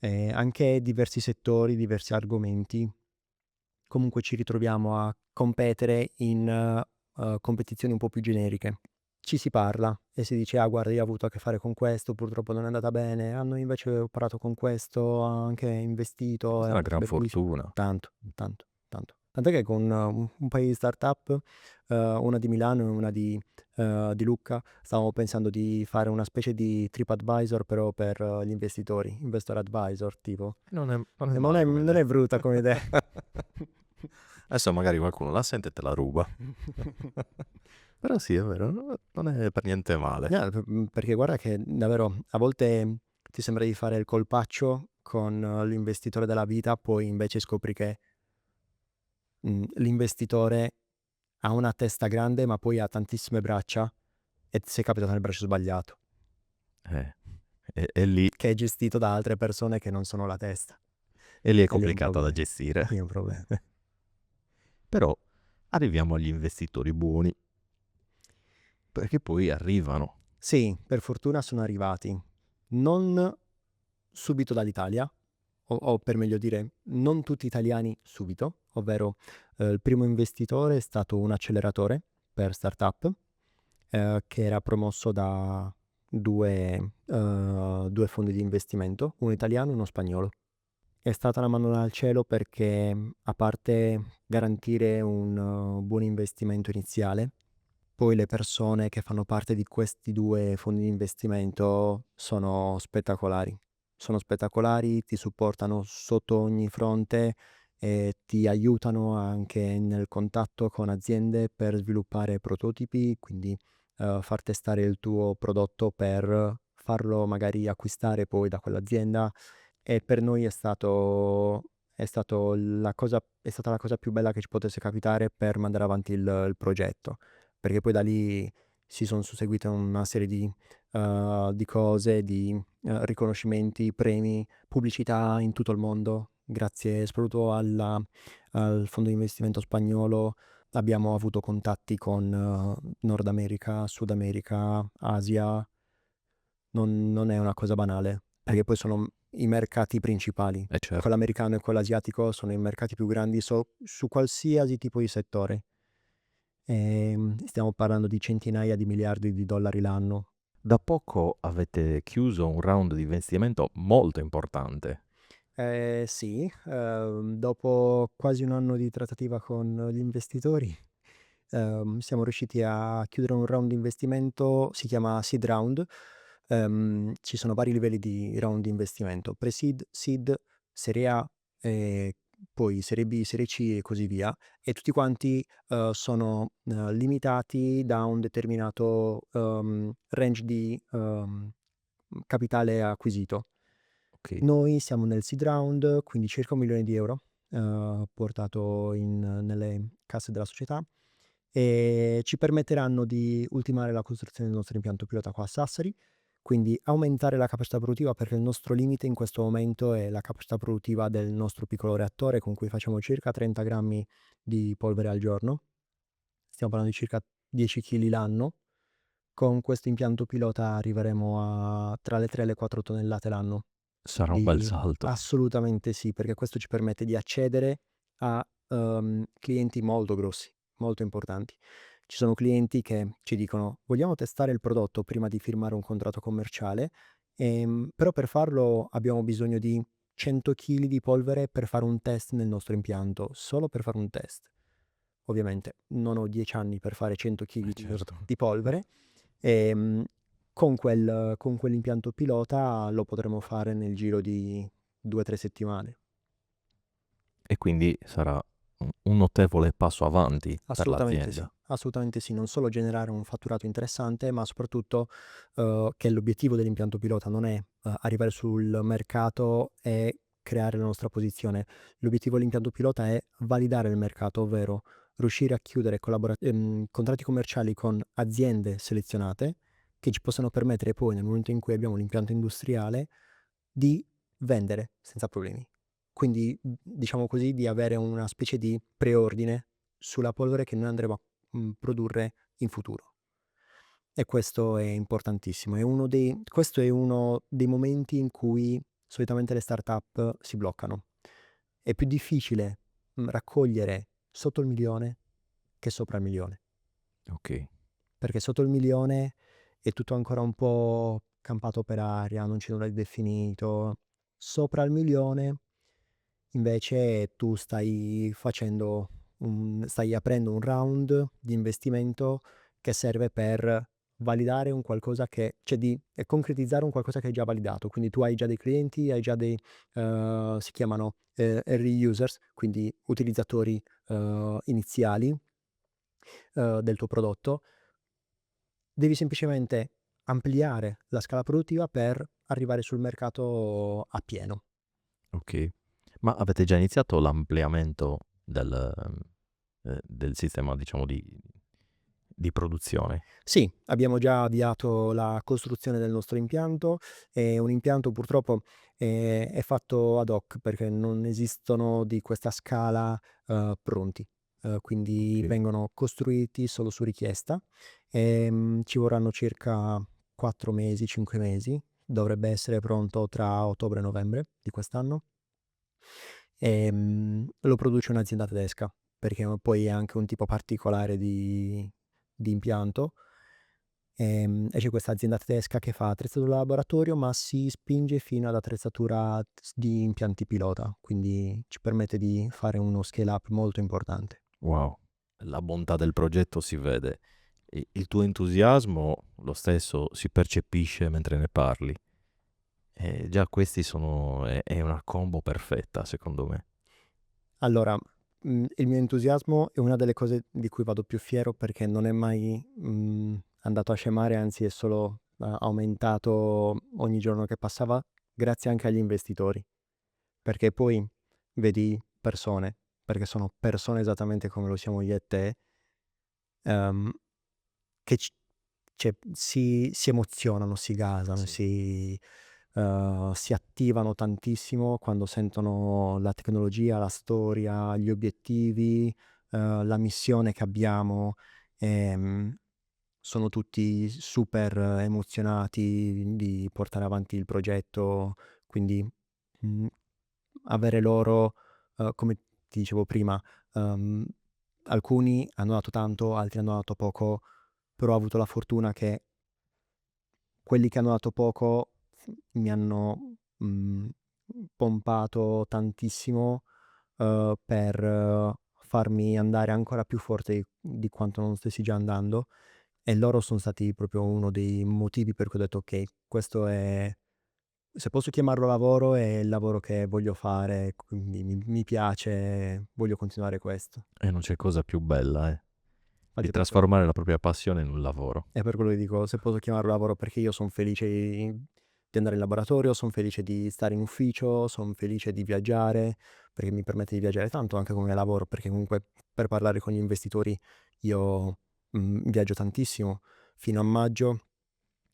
Anche diversi settori, diversi argomenti. Comunque ci ritroviamo a competere in competizioni un po' più generiche. Ci si parla e si dice guarda, io ho avuto a che fare con questo, purtroppo non è andata bene, hanno invece ho parlato con questo, ha anche investito. È una gran bellissimo. fortuna. Tanto. Tant'è che con un paio di startup, una di Milano e una di Lucca, stavamo pensando di fare una specie di TripAdvisor però per gli investitori, Investor Advisor tipo. Non è Non male come idea. è brutta come idea. Adesso magari qualcuno la sente e te la ruba. Però sì, è vero, non è per niente male. Perché guarda che davvero a volte ti sembra di fare il colpaccio con l'investitore della vita, poi invece scopri che l'investitore ha una testa grande ma poi ha tantissime braccia e sei capitato nel braccio sbagliato, E lì che è gestito da altre persone che non sono la testa. è un complicato da problema. gestire. Lì è un problema. Però arriviamo agli investitori buoni, perché poi arrivano. Sì, per fortuna sono arrivati. Non subito dall'Italia, o per meglio dire, non tutti italiani subito, ovvero Il primo investitore è stato un acceleratore per startup che era promosso da due fondi di investimento, uno italiano e uno spagnolo. È stata una mano dal cielo perché, a parte garantire un buon investimento iniziale, poi le persone che fanno parte di questi due fondi di investimento sono spettacolari. Sono spettacolari, ti supportano sotto ogni fronte e ti aiutano anche nel contatto con aziende per sviluppare prototipi, quindi far testare il tuo prodotto per farlo magari acquistare poi da quell'azienda. E per noi è stato è stata la cosa più bella che ci potesse capitare per mandare avanti il progetto, perché poi da lì si sono susseguite una serie di cose, di riconoscimenti, premi, pubblicità in tutto il mondo. Grazie soprattutto al fondo di investimento spagnolo abbiamo avuto contatti con Nord America, Sud America, Asia. Non è una cosa banale, perché poi sono i mercati principali. Certo. Quello americano e quello asiatico sono i mercati più grandi su qualsiasi tipo di settore. Stiamo parlando di centinaia di miliardi di dollari l'anno. Da poco avete chiuso un round di investimento molto importante. Sì, dopo quasi un anno di trattativa con gli investitori, siamo riusciti a chiudere un round di investimento, si chiama seed round. Ci sono vari livelli di round di investimento: pre-seed, seed, serie A, poi serie B, serie C e così via, e tutti quanti sono limitati da un determinato range di capitale acquisito. Ok. Noi siamo nel seed round, quindi circa 1 milione di euro portato nelle casse della società, e ci permetteranno di ultimare la costruzione del nostro impianto pilota qua a Sassari, quindi aumentare la capacità produttiva, perché il nostro limite in questo momento è la capacità produttiva del nostro piccolo reattore, con cui facciamo circa 30 grammi di polvere al giorno. Stiamo parlando di circa 10 kg l'anno. Con questo impianto pilota arriveremo a tra le 3 e le 4 tonnellate l'anno. Sarà un bel salto. Assolutamente sì, perché questo ci permette di accedere a clienti molto grossi, molto importanti. Ci sono clienti che ci dicono: vogliamo testare il prodotto prima di firmare un contratto commerciale, però per farlo abbiamo bisogno di 100 kg di polvere per fare un test nel nostro impianto, solo per fare un test. Ovviamente non ho 10 anni per fare 100 kg Certo. di polvere. Con quell'impianto pilota lo potremo fare nel giro di 2-3 settimane. E quindi sarà un notevole passo avanti per Assolutamente sì, l'azienda. assolutamente sì. Non solo generare un fatturato interessante, ma soprattutto che l'obiettivo dell'impianto pilota non è arrivare sul mercato e creare la nostra posizione. L'obiettivo dell'impianto pilota è validare il mercato, ovvero riuscire a chiudere contratti commerciali con aziende selezionate che ci possano permettere poi, nel momento in cui abbiamo l'impianto industriale, di vendere senza problemi. Quindi, diciamo così, di avere una specie di preordine sulla polvere che noi andremo a produrre in futuro. E questo è importantissimo. Questo è uno dei momenti in cui solitamente le startup si bloccano. È più difficile raccogliere sotto il milione che sopra il milione, Ok. perché sotto il milione è tutto ancora un po' campato per aria, non c'è nulla di definito. Sopra il milione invece tu stai aprendo un round di investimento che serve per validare un qualcosa cioè di concretizzare un qualcosa che è già validato. Quindi tu hai già dei clienti, hai già si chiamano early users, quindi utilizzatori iniziali del tuo prodotto. Devi semplicemente ampliare la scala produttiva per arrivare sul mercato a pieno. Ok. Ma avete già iniziato l'ampliamento del sistema, diciamo, di produzione? Sì, abbiamo già avviato la costruzione del nostro impianto. È un impianto purtroppo è fatto ad hoc, perché non esistono di questa scala pronti. Quindi Ok. vengono costruiti solo su richiesta. Ci vorranno circa 4 mesi, 5 mesi. Dovrebbe essere pronto tra ottobre e novembre di quest'anno. Lo produce un'azienda tedesca, perché poi è anche un tipo particolare di impianto. E c'è questa azienda tedesca che fa attrezzatura laboratorio, ma si spinge fino ad attrezzatura di impianti pilota, quindi ci permette di fare uno scale up molto importante. Wow, la bontà del progetto si vede. Il tuo entusiasmo, lo stesso, si percepisce mentre ne parli. E già questi è una combo perfetta, secondo me. Allora, il mio entusiasmo è una delle cose di cui vado più fiero, perché non è mai andato a scemare, anzi è solo aumentato ogni giorno che passava, grazie anche agli investitori, perché poi vedi persone, perché sono persone esattamente come lo siamo io e te, ehm, che si emozionano, si gasano, Sì. si attivano tantissimo quando sentono la tecnologia, la storia, gli obiettivi, la missione che abbiamo. ehm, Sono tutti super emozionati di portare avanti il progetto, quindi mh, avere loro, come ti dicevo prima, ehm, alcuni hanno dato tanto, altri hanno dato poco, però ho avuto la fortuna che quelli che hanno dato poco mi hanno pompato tantissimo, per farmi andare ancora più forte di quanto non stessi già andando, e loro sono stati proprio uno dei motivi per cui ho detto: "Okay, questo è, se posso chiamarlo lavoro, è il lavoro che voglio fare, quindi mi piace, voglio continuare questo". E non c'è cosa più bella, Infatti di è per quello trasformare la propria passione in un lavoro. È per quello che dico, se posso chiamarlo lavoro, perché io son felice di andare in laboratorio, son felice di stare in ufficio, son felice di viaggiare, perché mi permette di viaggiare tanto anche come lavoro, perché comunque per parlare con gli investitori io viaggio tantissimo. Fino a maggio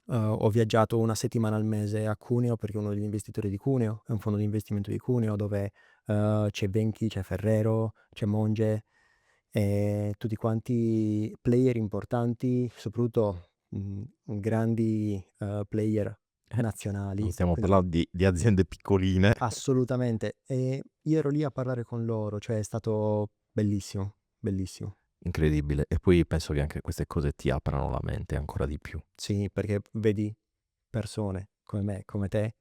ho viaggiato 1 settimana al mese a Cuneo, perché uno degli investitori di Cuneo è un fondo di investimento di Cuneo, dove c'è Venchi, c'è Ferrero, c'è Monge, tutti quanti player importanti, soprattutto grandi player Non nazionali. stiamo Quindi parlando di aziende piccoline. assolutamente. E io ero lì a parlare con loro, cioè è stato bellissimo, bellissimo. Incredibile. E poi penso che anche queste cose ti aprano la mente ancora di più. Sì, perché vedi persone come me, come te,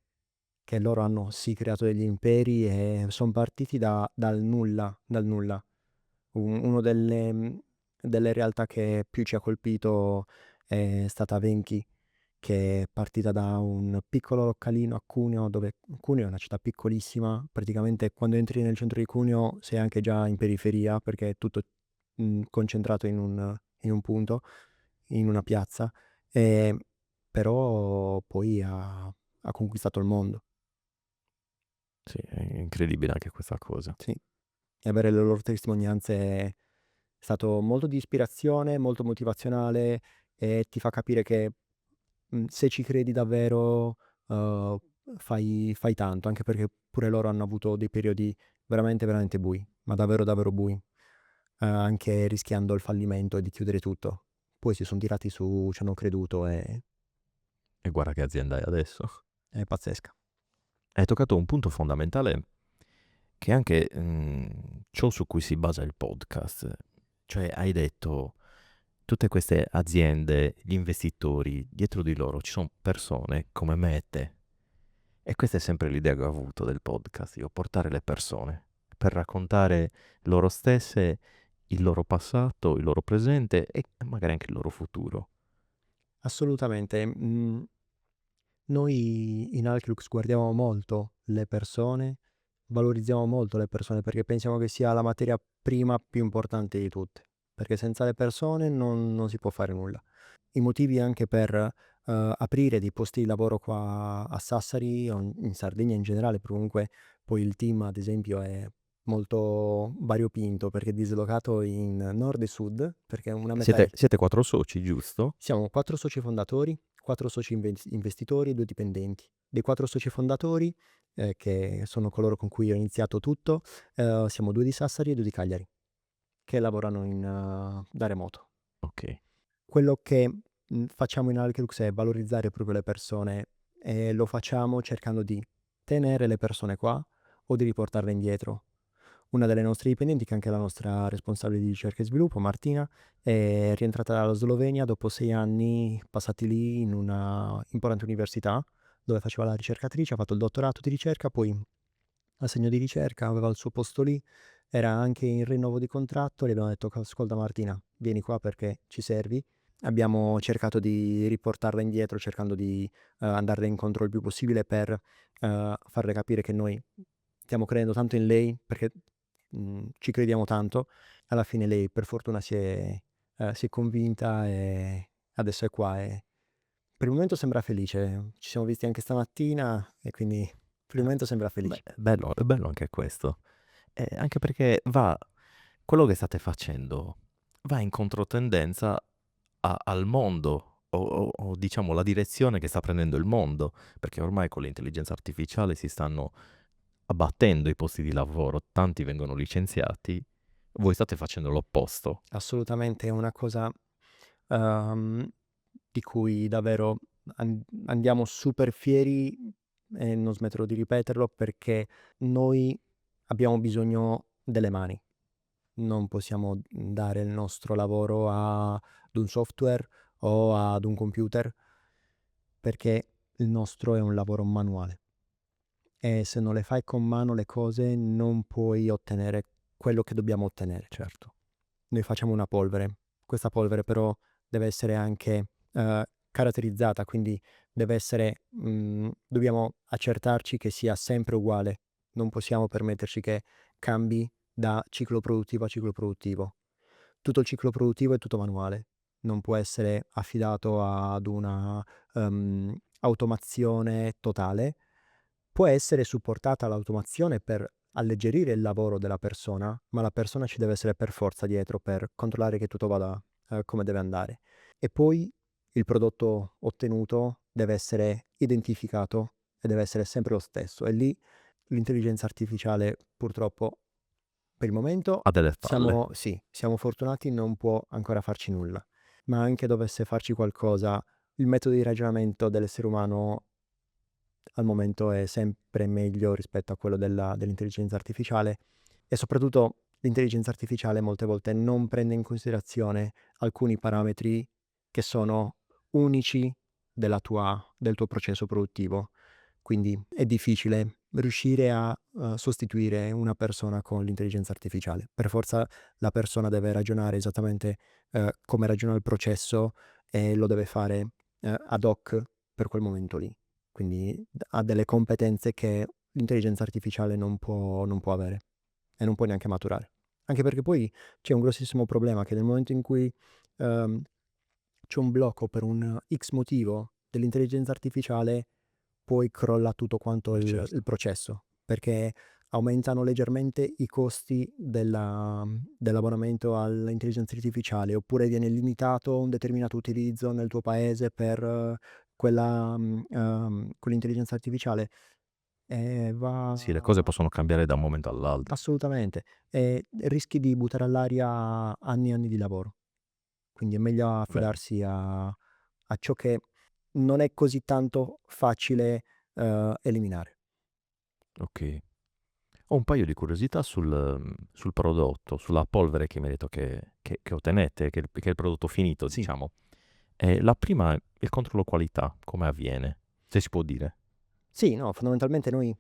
che loro hanno sì creato degli imperi e son partiti dal nulla, dal nulla. Uno delle realtà che più ci ha colpito è stata Venchi, che è partita da un piccolo localino a Cuneo, dove Cuneo è una città piccolissima, praticamente quando entri nel centro di Cuneo sei anche già in periferia, perché è tutto concentrato in un punto, in una piazza, e però poi ha conquistato il mondo. Sì, è incredibile anche questa cosa. Sì. E avere le loro testimonianze è stato molto di ispirazione, molto motivazionale, e ti fa capire che se ci credi davvero, uhm, fai tanto, anche perché pure loro hanno avuto dei periodi veramente, veramente bui, ma davvero, davvero bui, anche rischiando il fallimento e di chiudere tutto. Poi si son tirati su, ci hanno creduto, e E guarda che azienda è adesso. è pazzesca. Hai toccato un punto fondamentale che è anche ciò su cui si basa il podcast. Cioè hai detto tutte queste aziende, gli investitori, dietro di loro ci sono persone come me e te. E questa è sempre l'idea che ho avuto del podcast, io portare le persone per raccontare loro stesse, il loro passato, il loro presente e magari anche il loro futuro. Assolutamente. Noi in Alclux guardiamo molto le persone, valorizziamo molto le persone, perché pensiamo che sia la materia prima più importante di tutte, perché senza le persone non si può fare nulla. I motivi anche per aprire dei posti di lavoro qua a Sassari o in Sardegna in generale, perché comunque poi il team ad esempio è molto variopinto, perché è dislocato in nord e sud, perché una metà è. Siete 4 soci, giusto? Siamo 4 soci fondatori, 4 soci investitori e 2 dipendenti. Dei 4 soci fondatori, che sono coloro con cui ho iniziato tutto, siamo 2 di Sassari e 2 di Cagliari, che lavorano da remoto. Ok. Quello che facciamo in Alcrux è valorizzare proprio le persone, e lo facciamo cercando di tenere le persone qua o di riportarle indietro, una delle nostre dipendenti, che è anche la nostra responsabile di ricerca e sviluppo, Martina, è rientrata dalla Slovenia dopo 6 anni passati lì in una importante università dove faceva la ricercatrice, ha fatto il dottorato di ricerca, poi a segno di ricerca aveva il suo posto lì, era anche in rinnovo di contratto, le abbiamo detto: ascolta Martina, vieni qua perché ci servi. Abbiamo cercato di riportarla indietro, cercando di andarle incontro il più possibile per farle capire che noi stiamo credendo tanto in lei, perché ci crediamo tanto. Alla fine lei per fortuna si è convinta e adesso è qua e per il momento sembra felice. Ci siamo visti anche stamattina e quindi per il momento sembra Beh, felice. è bello anche questo. Anche perché quello che state facendo va in controtendenza al mondo o diciamo la direzione che sta prendendo il mondo, perché ormai con l'intelligenza artificiale si stanno abbattendo i posti di lavoro, tanti vengono licenziati, voi state facendo l'opposto. Assolutamente è una cosa di cui davvero andiamo super fieri e non smetterò di ripeterlo, perché noi abbiamo bisogno delle mani. Non possiamo dare il nostro lavoro ad un software o ad un computer, perché il nostro è un lavoro manuale e se non le fai con mano le cose non puoi ottenere quello che dobbiamo ottenere. Certo. Noi facciamo una polvere, questa polvere però deve essere anche caratterizzata, quindi deve essere, dobbiamo accertarci che sia sempre uguale, non possiamo permetterci che cambi da ciclo produttivo a ciclo produttivo. Tutto il ciclo produttivo è tutto manuale, non può essere affidato ad una automazione totale. Può essere supportata l'automazione per alleggerire il lavoro della persona, ma la persona ci deve essere per forza dietro per controllare che tutto vada come deve andare. E poi il prodotto ottenuto deve essere identificato e deve essere sempre lo stesso. E lì l'intelligenza artificiale purtroppo per il momento Ha delle falle. siamo fortunati, non può ancora farci nulla. Ma anche dovesse farci qualcosa, il metodo di ragionamento dell'essere umano al momento è sempre meglio rispetto a quello dell'intelligenza artificiale e soprattutto l'intelligenza artificiale molte volte non prende in considerazione alcuni parametri che sono unici del tuo processo produttivo. Quindi è difficile riuscire a sostituire una persona con l'intelligenza artificiale. Per forza la persona deve ragionare esattamente come ragiona il processo e lo deve fare ad hoc per quel momento lì. Quindi ha delle competenze che l'intelligenza artificiale non può avere e non può neanche maturare. Anche perché poi c'è un grossissimo problema che nel momento in cui c'è un blocco per un X motivo dell'intelligenza artificiale, poi crolla tutto quanto Certo. il processo, perché aumentano leggermente i costi dell'abbonamento all'intelligenza artificiale, oppure viene limitato un determinato utilizzo nel tuo paese per quell'intelligenza artificiale. Sì, le cose Va possono cambiare da un momento all'altro. assolutamente. E rischi di buttare all'aria anni e anni di lavoro. Quindi è meglio Beh, affidarsi a ciò che non è così tanto facile eliminare. ok. Ho un paio di curiosità sul prodotto, sulla polvere che mi hai detto che ottenete, che è il prodotto finito, Sì. diciamo. La prima, il controllo qualità, come avviene? Se si può dire. Sì, no, fondamentalmente noi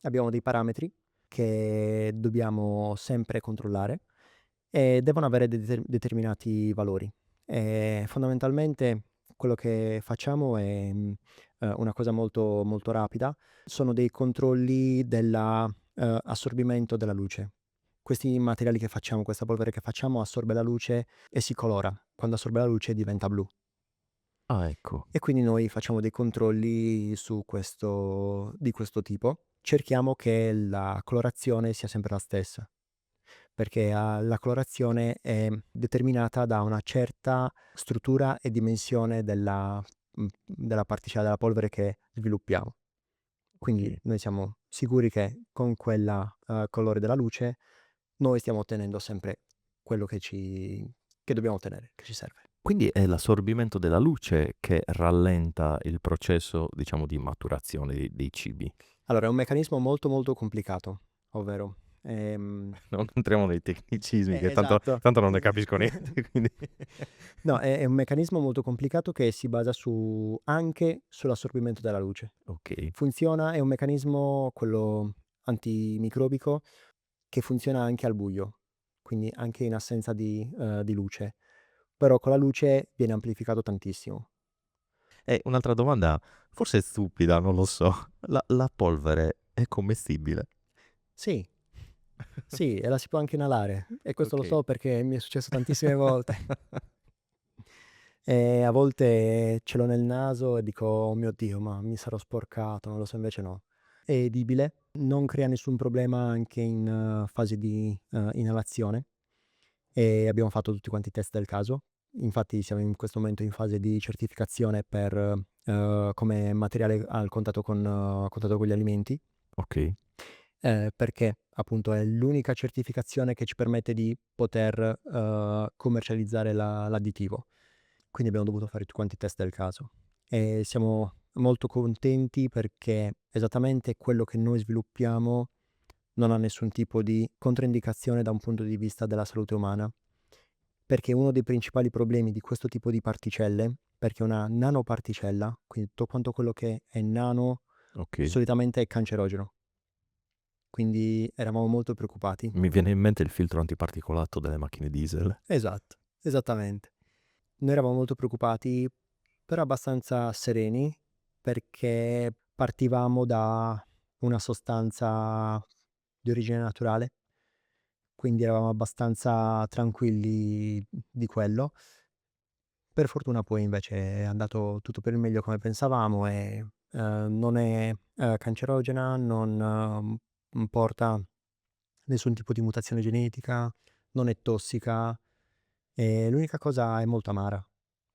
abbiamo dei parametri che dobbiamo sempre controllare e devono avere determinati valori. E fondamentalmente quello che facciamo è una cosa molto, molto rapida, sono dei controlli dell'assorbimento della luce. Questi materiali che facciamo, questa polvere che facciamo, assorbe la luce e si colora. Quando assorbe la luce diventa blu. Ah, ecco. E quindi noi facciamo dei controlli di questo tipo. Cerchiamo che la colorazione sia sempre la stessa, perché la colorazione è determinata da una certa struttura e dimensione della particella della polvere che sviluppiamo. Quindi Ok. noi siamo sicuri che con quel colore della luce noi stiamo ottenendo sempre quello che dobbiamo ottenere, che ci serve. Quindi è l'assorbimento della luce che rallenta il processo, diciamo, di maturazione dei cibi. Allora, è un meccanismo molto molto complicato, ovvero Non entriamo nei tecnicismi, che tanto, esatto. tanto non ne capisco niente, quindi... No, è un meccanismo molto complicato che si basa anche sull'assorbimento della luce. Ok, Funziona, è un meccanismo, quello antimicrobico, che funziona anche al buio, quindi anche in assenza di luce. Però con la luce viene amplificato tantissimo. e un'altra domanda, forse stupida, non lo so. La polvere è commestibile? Sì, sì, e la si può anche inalare. E questo lo Ok. so perché mi è successo tantissime volte. E a volte ce l'ho nel naso e dico, oh mio Dio, ma mi sarò sporcato, non lo so, invece no. È edibile, non crea nessun problema anche in fase di inalazione e abbiamo fatto tutti quanti i test del caso. Infatti siamo in questo momento in fase di certificazione per come materiale al contatto con gli alimenti, Ok, perché appunto è l'unica certificazione che ci permette di poter commercializzare l'additivo. Quindi abbiamo dovuto fare tutti quanti i test del caso e siamo molto contenti perché esattamente quello che noi sviluppiamo non ha nessun tipo di controindicazione da un punto di vista della salute umana, perché uno dei principali problemi di questo tipo di particelle, perché è una nanoparticella, quindi tutto quanto quello che è nano ok. solitamente è cancerogeno, quindi eravamo molto preoccupati. Mi viene in mente il filtro antiparticolato delle macchine diesel. Esatto, esattamente. Noi eravamo molto preoccupati, però abbastanza sereni, perché partivamo da una sostanza di origine naturale, quindi eravamo abbastanza tranquilli di quello. Per fortuna poi invece è andato tutto per il meglio come pensavamo e non è cancerogena, non porta nessun tipo di mutazione genetica, non è tossica e l'unica cosa è molto amara.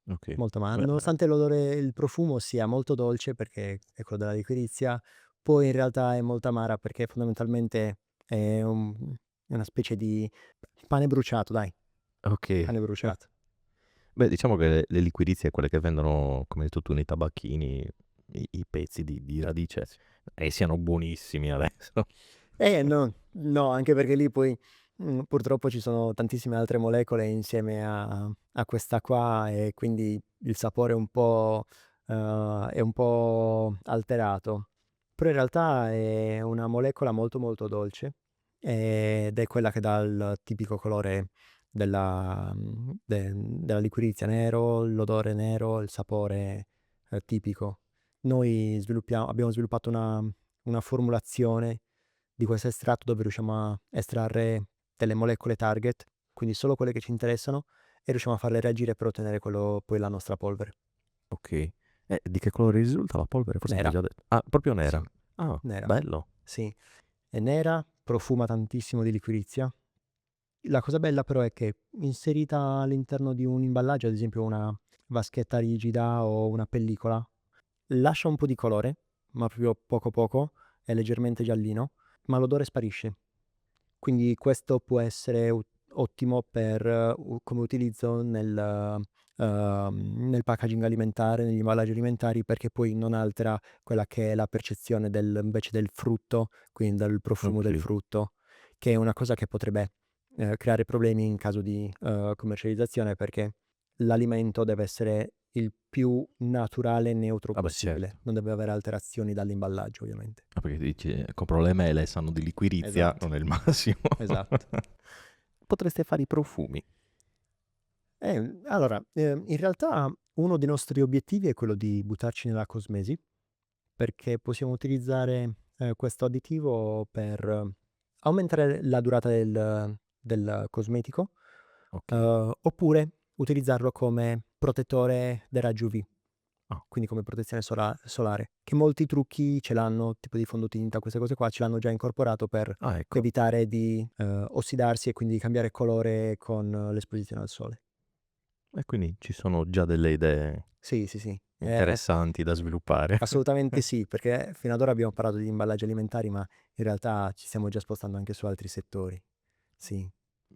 Ok. Molto amara, Beh, nonostante l'odore, il profumo sia molto dolce perché è quello della liquirizia, poi in realtà è molto amara perché fondamentalmente è è una specie di pane bruciato, dai, ok. pane bruciato. Beh, diciamo che le liquirizie, quelle che vendono, come hai detto tu, nei tabacchini, i pezzi di radice, siano buonissimi adesso. No, no, anche perché lì poi purtroppo ci sono tantissime altre molecole insieme a questa qua e quindi il sapore è un po' alterato. Però in realtà è una molecola molto molto dolce ed è quella che dà il tipico colore della liquirizia nero, l'odore nero, il sapore tipico. Noi abbiamo sviluppato una formulazione di questo estratto dove riusciamo a estrarre delle molecole target, quindi solo quelle che ci interessano, e riusciamo a farle reagire per ottenere poi la nostra polvere. Ok. Di che colore risulta la polvere? Forse me l'hai Nera. già detto. Ah, proprio nera. Sì, Ah, nera. bello. Sì, è nera, profuma tantissimo di liquirizia. La cosa bella però è che inserita all'interno di un imballaggio, ad esempio una vaschetta rigida o una pellicola, lascia un po' di colore, ma proprio poco poco, è leggermente giallino, ma l'odore sparisce. Quindi questo può essere ottimo come utilizzo nel packaging alimentare, negli imballaggi alimentari, perché poi non altera quella che è la percezione invece del frutto, quindi del profumo del Ok. frutto, che è una cosa che potrebbe creare problemi in caso di commercializzazione, perché l'alimento deve essere il più naturale e neutro Vabbè, possibile, certo. non deve avere alterazioni dall'imballaggio, ovviamente. Ah, perché dici, compro le mele, sanno di liquirizia, Esatto, non è il massimo. esatto. Potreste fare i profumi. Allora, in realtà uno dei nostri obiettivi è quello di buttarci nella cosmesi, perché possiamo utilizzare questo additivo per aumentare la durata del cosmetico, Ok. oppure utilizzarlo come protettore dai raggi UV, Ah, quindi come protezione solare, che molti trucchi ce l'hanno, tipo di fondotinta, queste cose qua, ce l'hanno già incorporato per ah, ecco. evitare di ossidarsi e quindi cambiare colore con l'esposizione al sole. E quindi ci sono già delle idee Sì, sì, sì. interessanti da sviluppare. Assolutamente sì, perché fino ad ora abbiamo parlato di imballaggi alimentari, ma in realtà ci stiamo già spostando anche su altri settori. Sì.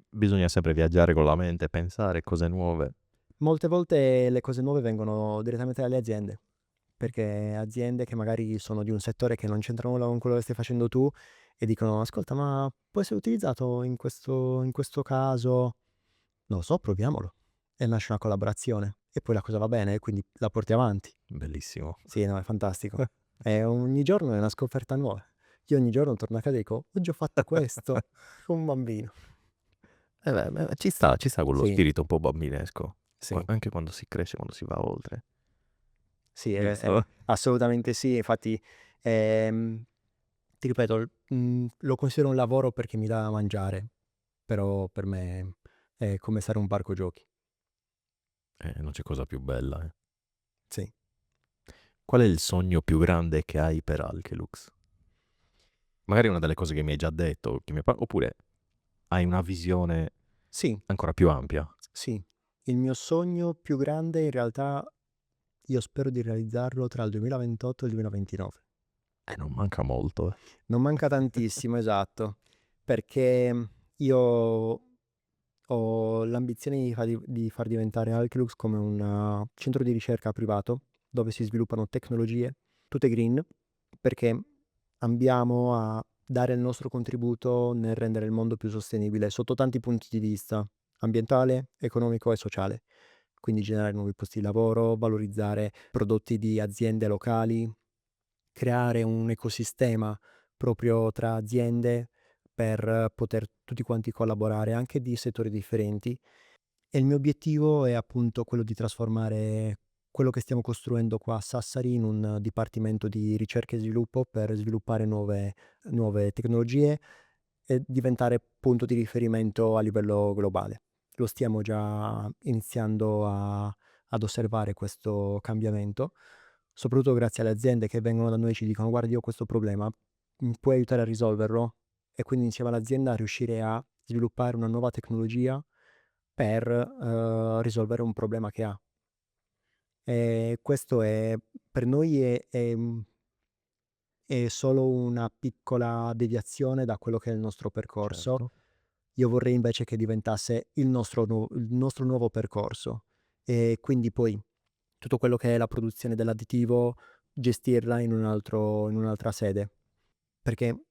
Bisogna sempre viaggiare con la mente, pensare cose nuove. Molte volte le cose nuove vengono direttamente dalle aziende, perché aziende che magari sono di un settore che non c'entra nulla con quello che stai facendo tu e dicono: ascolta, ma può essere utilizzato in questo caso? Non lo so, proviamolo. E nasce una collaborazione. E poi la cosa va bene, quindi la porti avanti. Bellissimo. Sì, no, è fantastico. E ogni giorno è una scoperta nuova. Io ogni giorno torno a casa e dico: oggi ho fatto questo con un bambino. Beh, ci sta quello Sì, spirito un po' bambinesco, sì, anche quando si cresce, quando si va oltre, sì, giusto? assolutamente sì. Infatti, ti ripeto, lo considero un lavoro perché mi dà da mangiare, però per me è come stare in un parco giochi. Non c'è cosa più bella, eh. Sì. Qual è il sogno più grande che hai per Alkelux? Magari una delle cose che mi hai già detto, oppure hai una visione Sì, ancora più ampia. sì. Il mio sogno più grande in realtà io spero di realizzarlo tra il 2028 e il 2029. Non manca molto, eh. Non manca tantissimo, esatto, perché io ho l'ambizione di far diventare Alkelux come un centro di ricerca privato dove si sviluppano tecnologie, tutte green, perché ambiamo a dare il nostro contributo nel rendere il mondo più sostenibile sotto tanti punti di vista, ambientale, economico e sociale. Quindi generare nuovi posti di lavoro, valorizzare prodotti di aziende locali, creare un ecosistema proprio tra aziende per poter tutti quanti collaborare anche di settori differenti. E il mio obiettivo è appunto quello di trasformare quello che stiamo costruendo qua a Sassari in un dipartimento di ricerca e sviluppo per sviluppare nuove tecnologie e diventare punto di riferimento a livello globale. Lo stiamo già iniziando ad osservare questo cambiamento, soprattutto grazie alle aziende che vengono da noi e ci dicono: guarda, io ho questo problema, mi puoi aiutare a risolverlo? E quindi insieme all'azienda riuscire a sviluppare una nuova tecnologia per risolvere un problema che ha. Questo è per noi è solo una piccola deviazione da quello che è il nostro percorso. Certo. Io vorrei invece che diventasse il nostro nuovo percorso e quindi poi tutto quello che è la produzione dell'additivo gestirla in un'altra sede, perché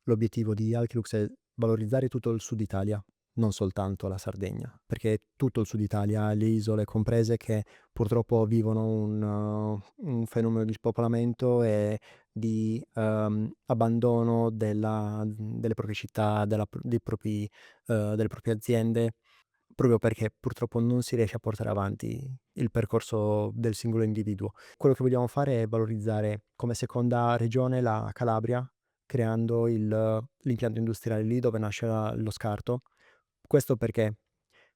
l'obiettivo di Alchilux è valorizzare tutto il sud Italia, non soltanto la Sardegna, perché tutto il sud Italia, le isole comprese, che purtroppo vivono un fenomeno di spopolamento e di abbandono delle proprie città, delle proprie aziende, proprio perché purtroppo non si riesce a portare avanti il percorso del singolo individuo. Quello che vogliamo fare è valorizzare come seconda regione la Calabria, creando l'impianto industriale lì dove nasce lo scarto. Questo perché?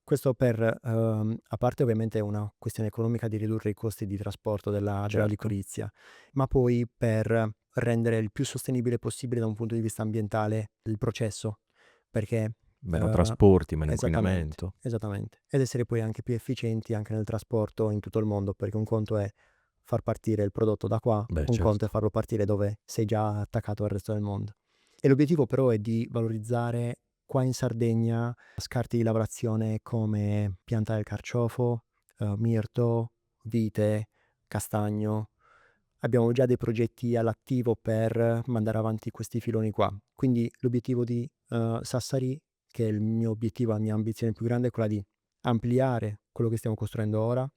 Questo per, a parte ovviamente una questione economica di ridurre i costi di trasporto della Certo. liquirizia, ma poi per rendere il più sostenibile possibile da un punto di vista ambientale il processo, perché Meno trasporti, meno esattamente, inquinamento. esattamente. Ed essere poi anche più efficienti anche nel trasporto in tutto il mondo, perché un conto è far partire il prodotto da qua, Beh, un conto è certo. farlo partire dove sei già attaccato al resto del mondo. E l'obiettivo però è di valorizzare qua in Sardegna scarti di lavorazione come pianta del carciofo, mirto, vite, castagno. Abbiamo già dei progetti all'attivo per mandare avanti questi filoni qua. Quindi l'obiettivo di Sassari, che è il mio obiettivo, la mia ambizione più grande, è quella di ampliare quello che stiamo costruendo ora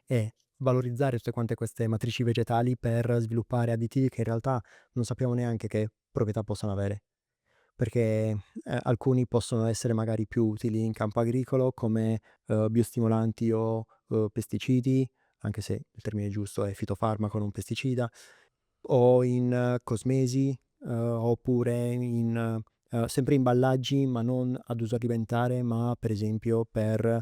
e valorizzare tutte quante queste matrici vegetali per sviluppare additivi che in realtà non sappiamo neanche che proprietà possano avere, perché alcuni possono essere magari più utili in campo agricolo come biostimolanti o pesticidi, anche se il termine giusto è fitofarmaco, non pesticida, o in cosmesi, oppure sempre imballaggi, ma non ad uso alimentare, ma per esempio per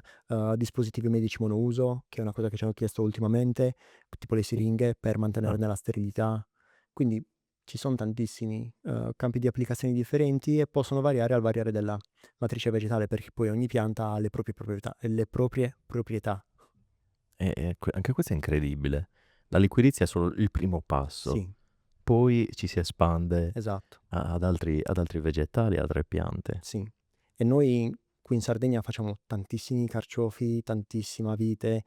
dispositivi medici monouso, che è una cosa che ci hanno chiesto ultimamente, tipo le siringhe per mantenere Ah, nella sterilità. Quindi ci sono tantissimi campi di applicazioni differenti e possono variare al variare della matrice vegetale, perché poi ogni pianta ha le proprie proprietà e le proprie proprietà. anche questo è incredibile. La liquirizia è solo il primo passo, Sì, poi ci si espande esatto. ad altri vegetali, altre piante. Sì. E noi qui in Sardegna facciamo tantissimi carciofi, tantissima vite,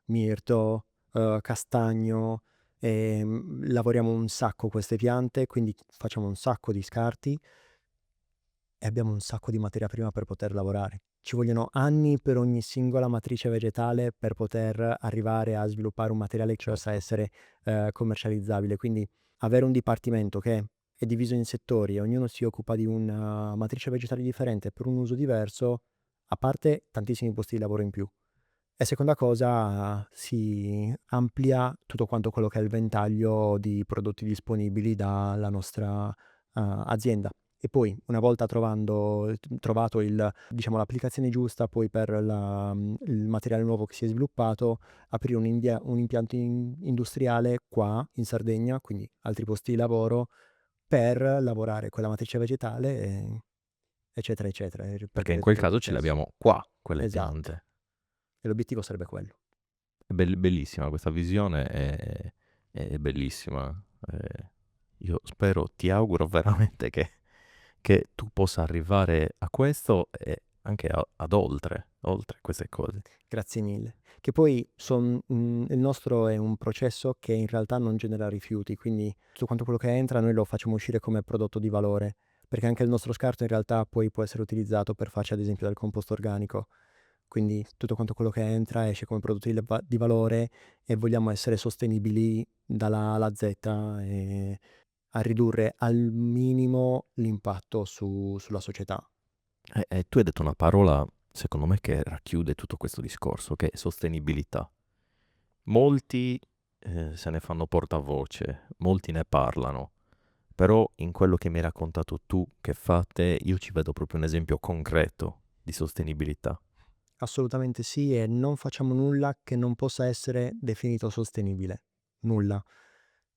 mirto, castagno, lavoriamo un sacco queste piante, quindi facciamo un sacco di scarti e abbiamo un sacco di materia prima per poter lavorare. Ci vogliono anni per ogni singola matrice vegetale per poter arrivare a sviluppare un materiale che possa essere commercializzabile. Quindi avere un dipartimento che è diviso in settori e ognuno si occupa di una matrice vegetale differente per un uso diverso, a parte tantissimi posti di lavoro in più. E seconda cosa, si amplia tutto quanto quello che è il ventaglio di prodotti disponibili dalla nostra azienda. E poi, una volta trovato diciamo, l'applicazione giusta poi per il materiale nuovo che si è sviluppato, aprire un impianto industriale qua in Sardegna, quindi altri posti di lavoro, per lavorare con la matrice vegetale, eccetera, eccetera, e Perché in ripetere quel tutto il caso ce le processo. abbiamo qua, quelle Esatto. piante. E l'obiettivo sarebbe quello. È bellissima questa visione, è bellissima. Io spero, ti auguro veramente che tu possa arrivare a questo e anche ad oltre queste cose. Grazie mille. Che poi il nostro è un processo che in realtà non genera rifiuti, quindi tutto quanto quello che entra noi lo facciamo uscire come prodotto di valore, perché anche il nostro scarto in realtà poi può essere utilizzato per farci ad esempio del composto organico. Quindi tutto quanto quello che entra esce come prodotto di valore e vogliamo essere sostenibili dalla A alla Z e a ridurre al minimo l'impatto sulla società. E tu hai detto una parola, secondo me, che racchiude tutto questo discorso, che è sostenibilità. Molti se ne fanno portavoce, molti ne parlano, però in quello che mi hai raccontato tu che fate, io ci vedo proprio un esempio concreto di sostenibilità. Assolutamente sì, e non facciamo nulla che non possa essere definito sostenibile. Nulla.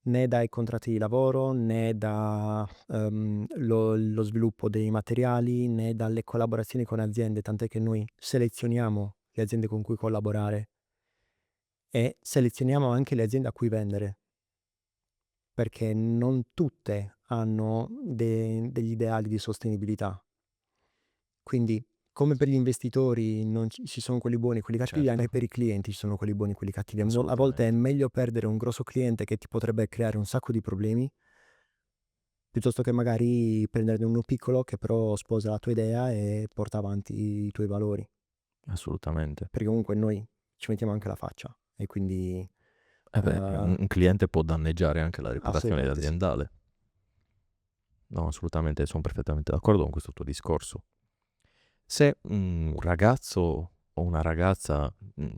Né dai contratti di lavoro, né da lo sviluppo dei materiali, né dalle collaborazioni con aziende, tant'è che noi selezioniamo le aziende con cui collaborare e selezioniamo anche le aziende a cui vendere, perché non tutte hanno degli ideali di sostenibilità. Quindi, come per gli investitori non ci sono quelli buoni e quelli cattivi, Certo. anche per i clienti ci sono quelli buoni e quelli cattivi. A volte è Assolutamente. meglio perdere un grosso cliente che ti potrebbe creare un sacco di problemi, piuttosto che magari prenderne uno piccolo che però sposa la tua idea e porta avanti i tuoi valori. Assolutamente. Perché comunque noi ci mettiamo anche la faccia e quindi Un cliente può danneggiare anche la reputazione assolutamente sì. aziendale. No, assolutamente, sono perfettamente d'accordo con questo tuo discorso. Se un ragazzo o una ragazza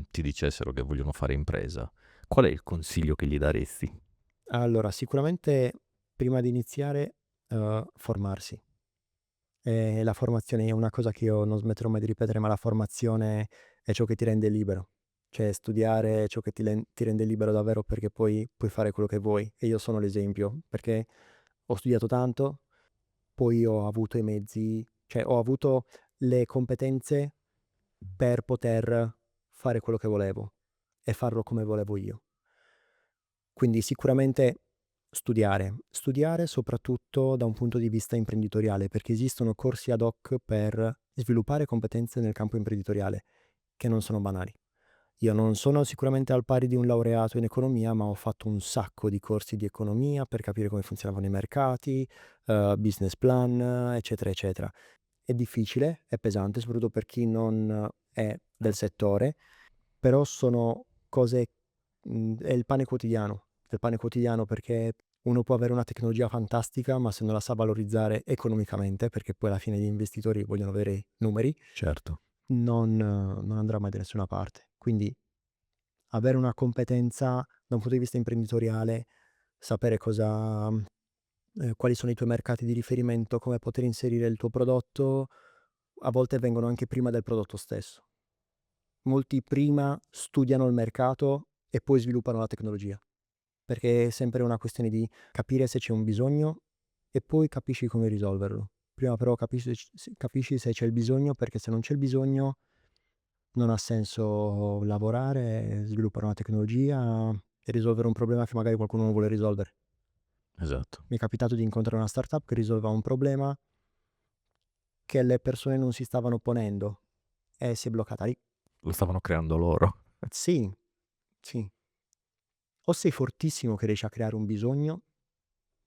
ti dicessero che vogliono fare impresa, qual è il consiglio che gli daresti? Allora, sicuramente prima di iniziare formarsi. La formazione è una cosa che io non smetterò mai di ripetere, ma la formazione è ciò che ti rende libero. Cioè studiare è ciò che ti rende libero davvero perché poi puoi fare quello che vuoi. E io sono l'esempio, perché ho studiato tanto, poi ho avuto i mezzi, cioè ho avuto le competenze per poter fare quello che volevo e farlo come volevo io. Quindi sicuramente studiare soprattutto da un punto di vista imprenditoriale, perché esistono corsi ad hoc per sviluppare competenze nel campo imprenditoriale che non sono banali. Io non sono sicuramente al pari di un laureato in economia, ma ho fatto un sacco di corsi di economia per capire come funzionavano i mercati, business plan, eccetera, eccetera. È difficile, è pesante, soprattutto per chi non è del settore, però sono cose, è il pane quotidiano, perché uno può avere una tecnologia fantastica, ma se non la sa valorizzare economicamente, perché poi alla fine gli investitori vogliono vedere i numeri, Certo. non andrà mai da nessuna parte. Quindi avere una competenza da un punto di vista imprenditoriale, sapere quali sono i tuoi mercati di riferimento, come poter inserire il tuo prodotto, a volte vengono anche prima del prodotto stesso. Molti prima studiano il mercato e poi sviluppano la tecnologia, perché è sempre una questione di capire se c'è un bisogno e poi capisci come risolverlo. Prima però capisci se c'è il bisogno, perché se non c'è il bisogno non ha senso lavorare, sviluppare una tecnologia e risolvere un problema che magari qualcuno non vuole risolvere. Esatto. Mi è capitato di incontrare una startup che risolveva un problema che le persone non si stavano ponendo e si è bloccata lì. Lo stavano creando loro. Sì, sì. O sei fortissimo che riesci a creare un bisogno,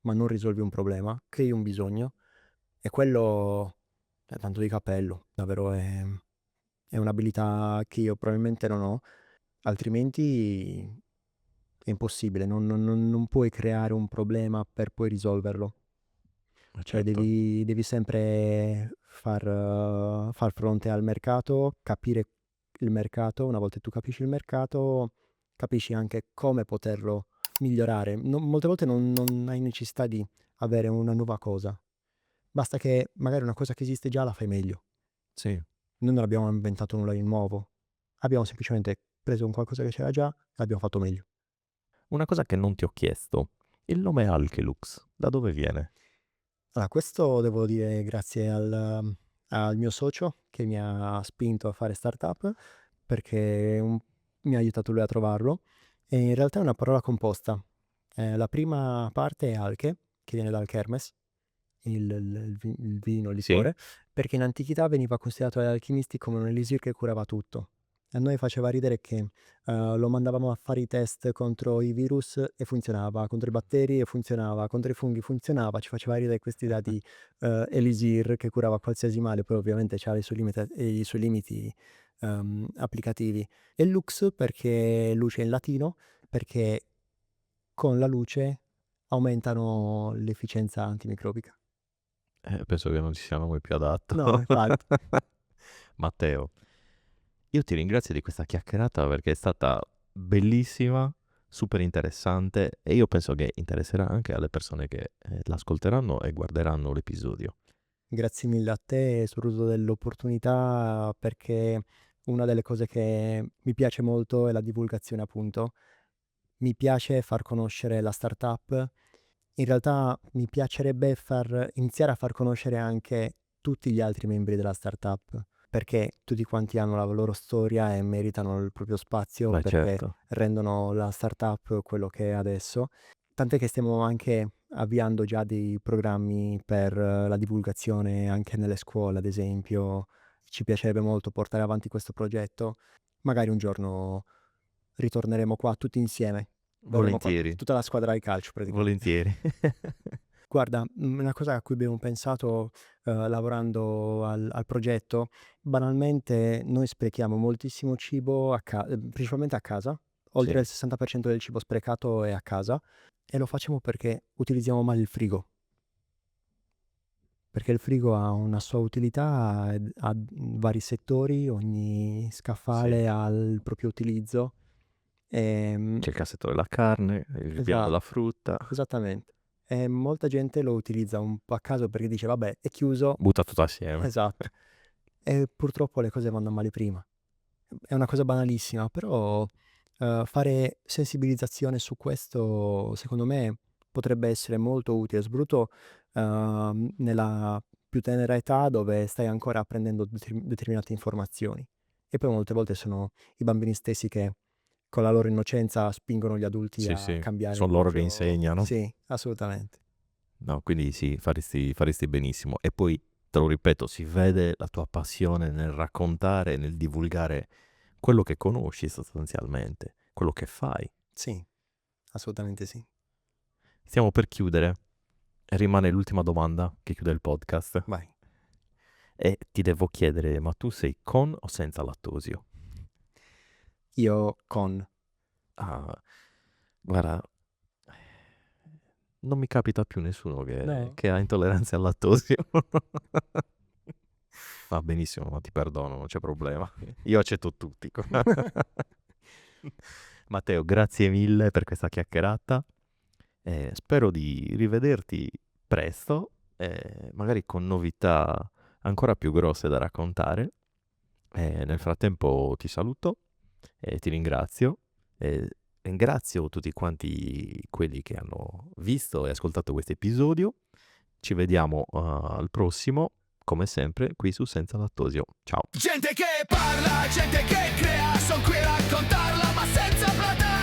ma non risolvi un problema, crei un bisogno, e quello è tanto di cappello, davvero è un'abilità che io probabilmente non ho, altrimenti è impossibile, non puoi creare un problema per poi risolverlo. Cioè Certo. devi sempre far fronte al mercato, capire il mercato. Una volta che tu capisci il mercato, capisci anche come poterlo migliorare. Molte volte non hai necessità di avere una nuova cosa. Basta che magari una cosa che esiste già la fai meglio. Sì. Noi non abbiamo inventato nulla di nuovo. Abbiamo semplicemente preso un qualcosa che c'era già e l'abbiamo fatto meglio. Una cosa che non ti ho chiesto, il nome Alkelux, da dove viene? Allora, questo devo dire grazie al mio socio che mi ha spinto a fare startup, perché mi ha aiutato lui a trovarlo. E in realtà è una parola composta. La prima parte è alche, che viene dal kermes, il vino, il Sì. liquore, perché in antichità veniva considerato dagli alchimisti come un elisir che curava tutto. A noi faceva ridere che lo mandavamo a fare i test contro i virus e funzionava, contro i batteri e funzionava, contro i funghi funzionava. Ci faceva ridere questi dati elisir che curava qualsiasi male, poi ovviamente c'ha i suoi limiti applicativi. E lux perché luce in latino, perché con la luce aumentano l'efficienza antimicrobica. Penso che non ci sia nome più adatto. No, infatti. Matteo, io ti ringrazio di questa chiacchierata perché è stata bellissima, super interessante e io penso che interesserà anche alle persone che l'ascolteranno e guarderanno l'episodio. Grazie mille a te e soprattutto dell'opportunità, perché una delle cose che mi piace molto è la divulgazione, appunto. Mi piace far conoscere la startup. In realtà mi piacerebbe iniziare a far conoscere anche tutti gli altri membri della startup, perché tutti quanti hanno la loro storia e meritano il proprio spazio, Beh, perché certo. rendono la startup quello che è adesso. Tant'è che stiamo anche avviando già dei programmi per la divulgazione anche nelle scuole, ad esempio. Ci piacerebbe molto portare avanti questo progetto. Magari un giorno ritorneremo qua tutti insieme. Verremo qua, Volentieri, tutta la squadra di calcio praticamente. volentieri. Guarda, una cosa a cui abbiamo pensato lavorando al progetto, banalmente noi sprechiamo moltissimo cibo principalmente a casa. Oltre Sì. il 60% del cibo sprecato è a casa, e lo facciamo perché utilizziamo male il frigo. Perché il frigo ha una sua utilità, ha vari settori, ogni scaffale ha il proprio utilizzo. C'è il cassetto della carne, il piano della Esatto, frutta, esattamente. E molta gente lo utilizza un po' a caso perché dice, vabbè, è chiuso. butta tutto assieme. Esatto. E purtroppo le cose vanno a male prima. È una cosa banalissima, però fare sensibilizzazione su questo, secondo me, potrebbe essere molto utile, soprattutto nella più tenera età, dove stai ancora apprendendo determinate informazioni. E poi molte volte sono i bambini stessi che con la loro innocenza spingono gli adulti Sì, a sì, cambiare sono il loro che proprio... insegnano. Sì, assolutamente. No, quindi sì, faresti benissimo. E poi, te lo ripeto, si vede la tua passione nel raccontare, nel divulgare quello che conosci sostanzialmente, quello che fai. Sì, assolutamente sì. Stiamo per chiudere. Rimane l'ultima domanda che chiude il podcast. Vai. E ti devo chiedere, ma tu sei con o senza lattosio? Io con. Ah, guarda, non mi capita più nessuno No. che ha intolleranza al lattosio. Va benissimo, ma ti perdono, non c'è problema. Io accetto tutti. Matteo, grazie mille per questa chiacchierata. Spero di rivederti presto, magari con novità ancora più grosse da raccontare. Nel frattempo ti saluto e ti ringrazio. Ringrazio tutti quanti quelli che hanno visto e ascoltato questo episodio. Ci vediamo al prossimo, come sempre, qui su Senza Lattosio. Ciao! Gente che parla, gente che crea, son qui a raccontarla ma senza platare.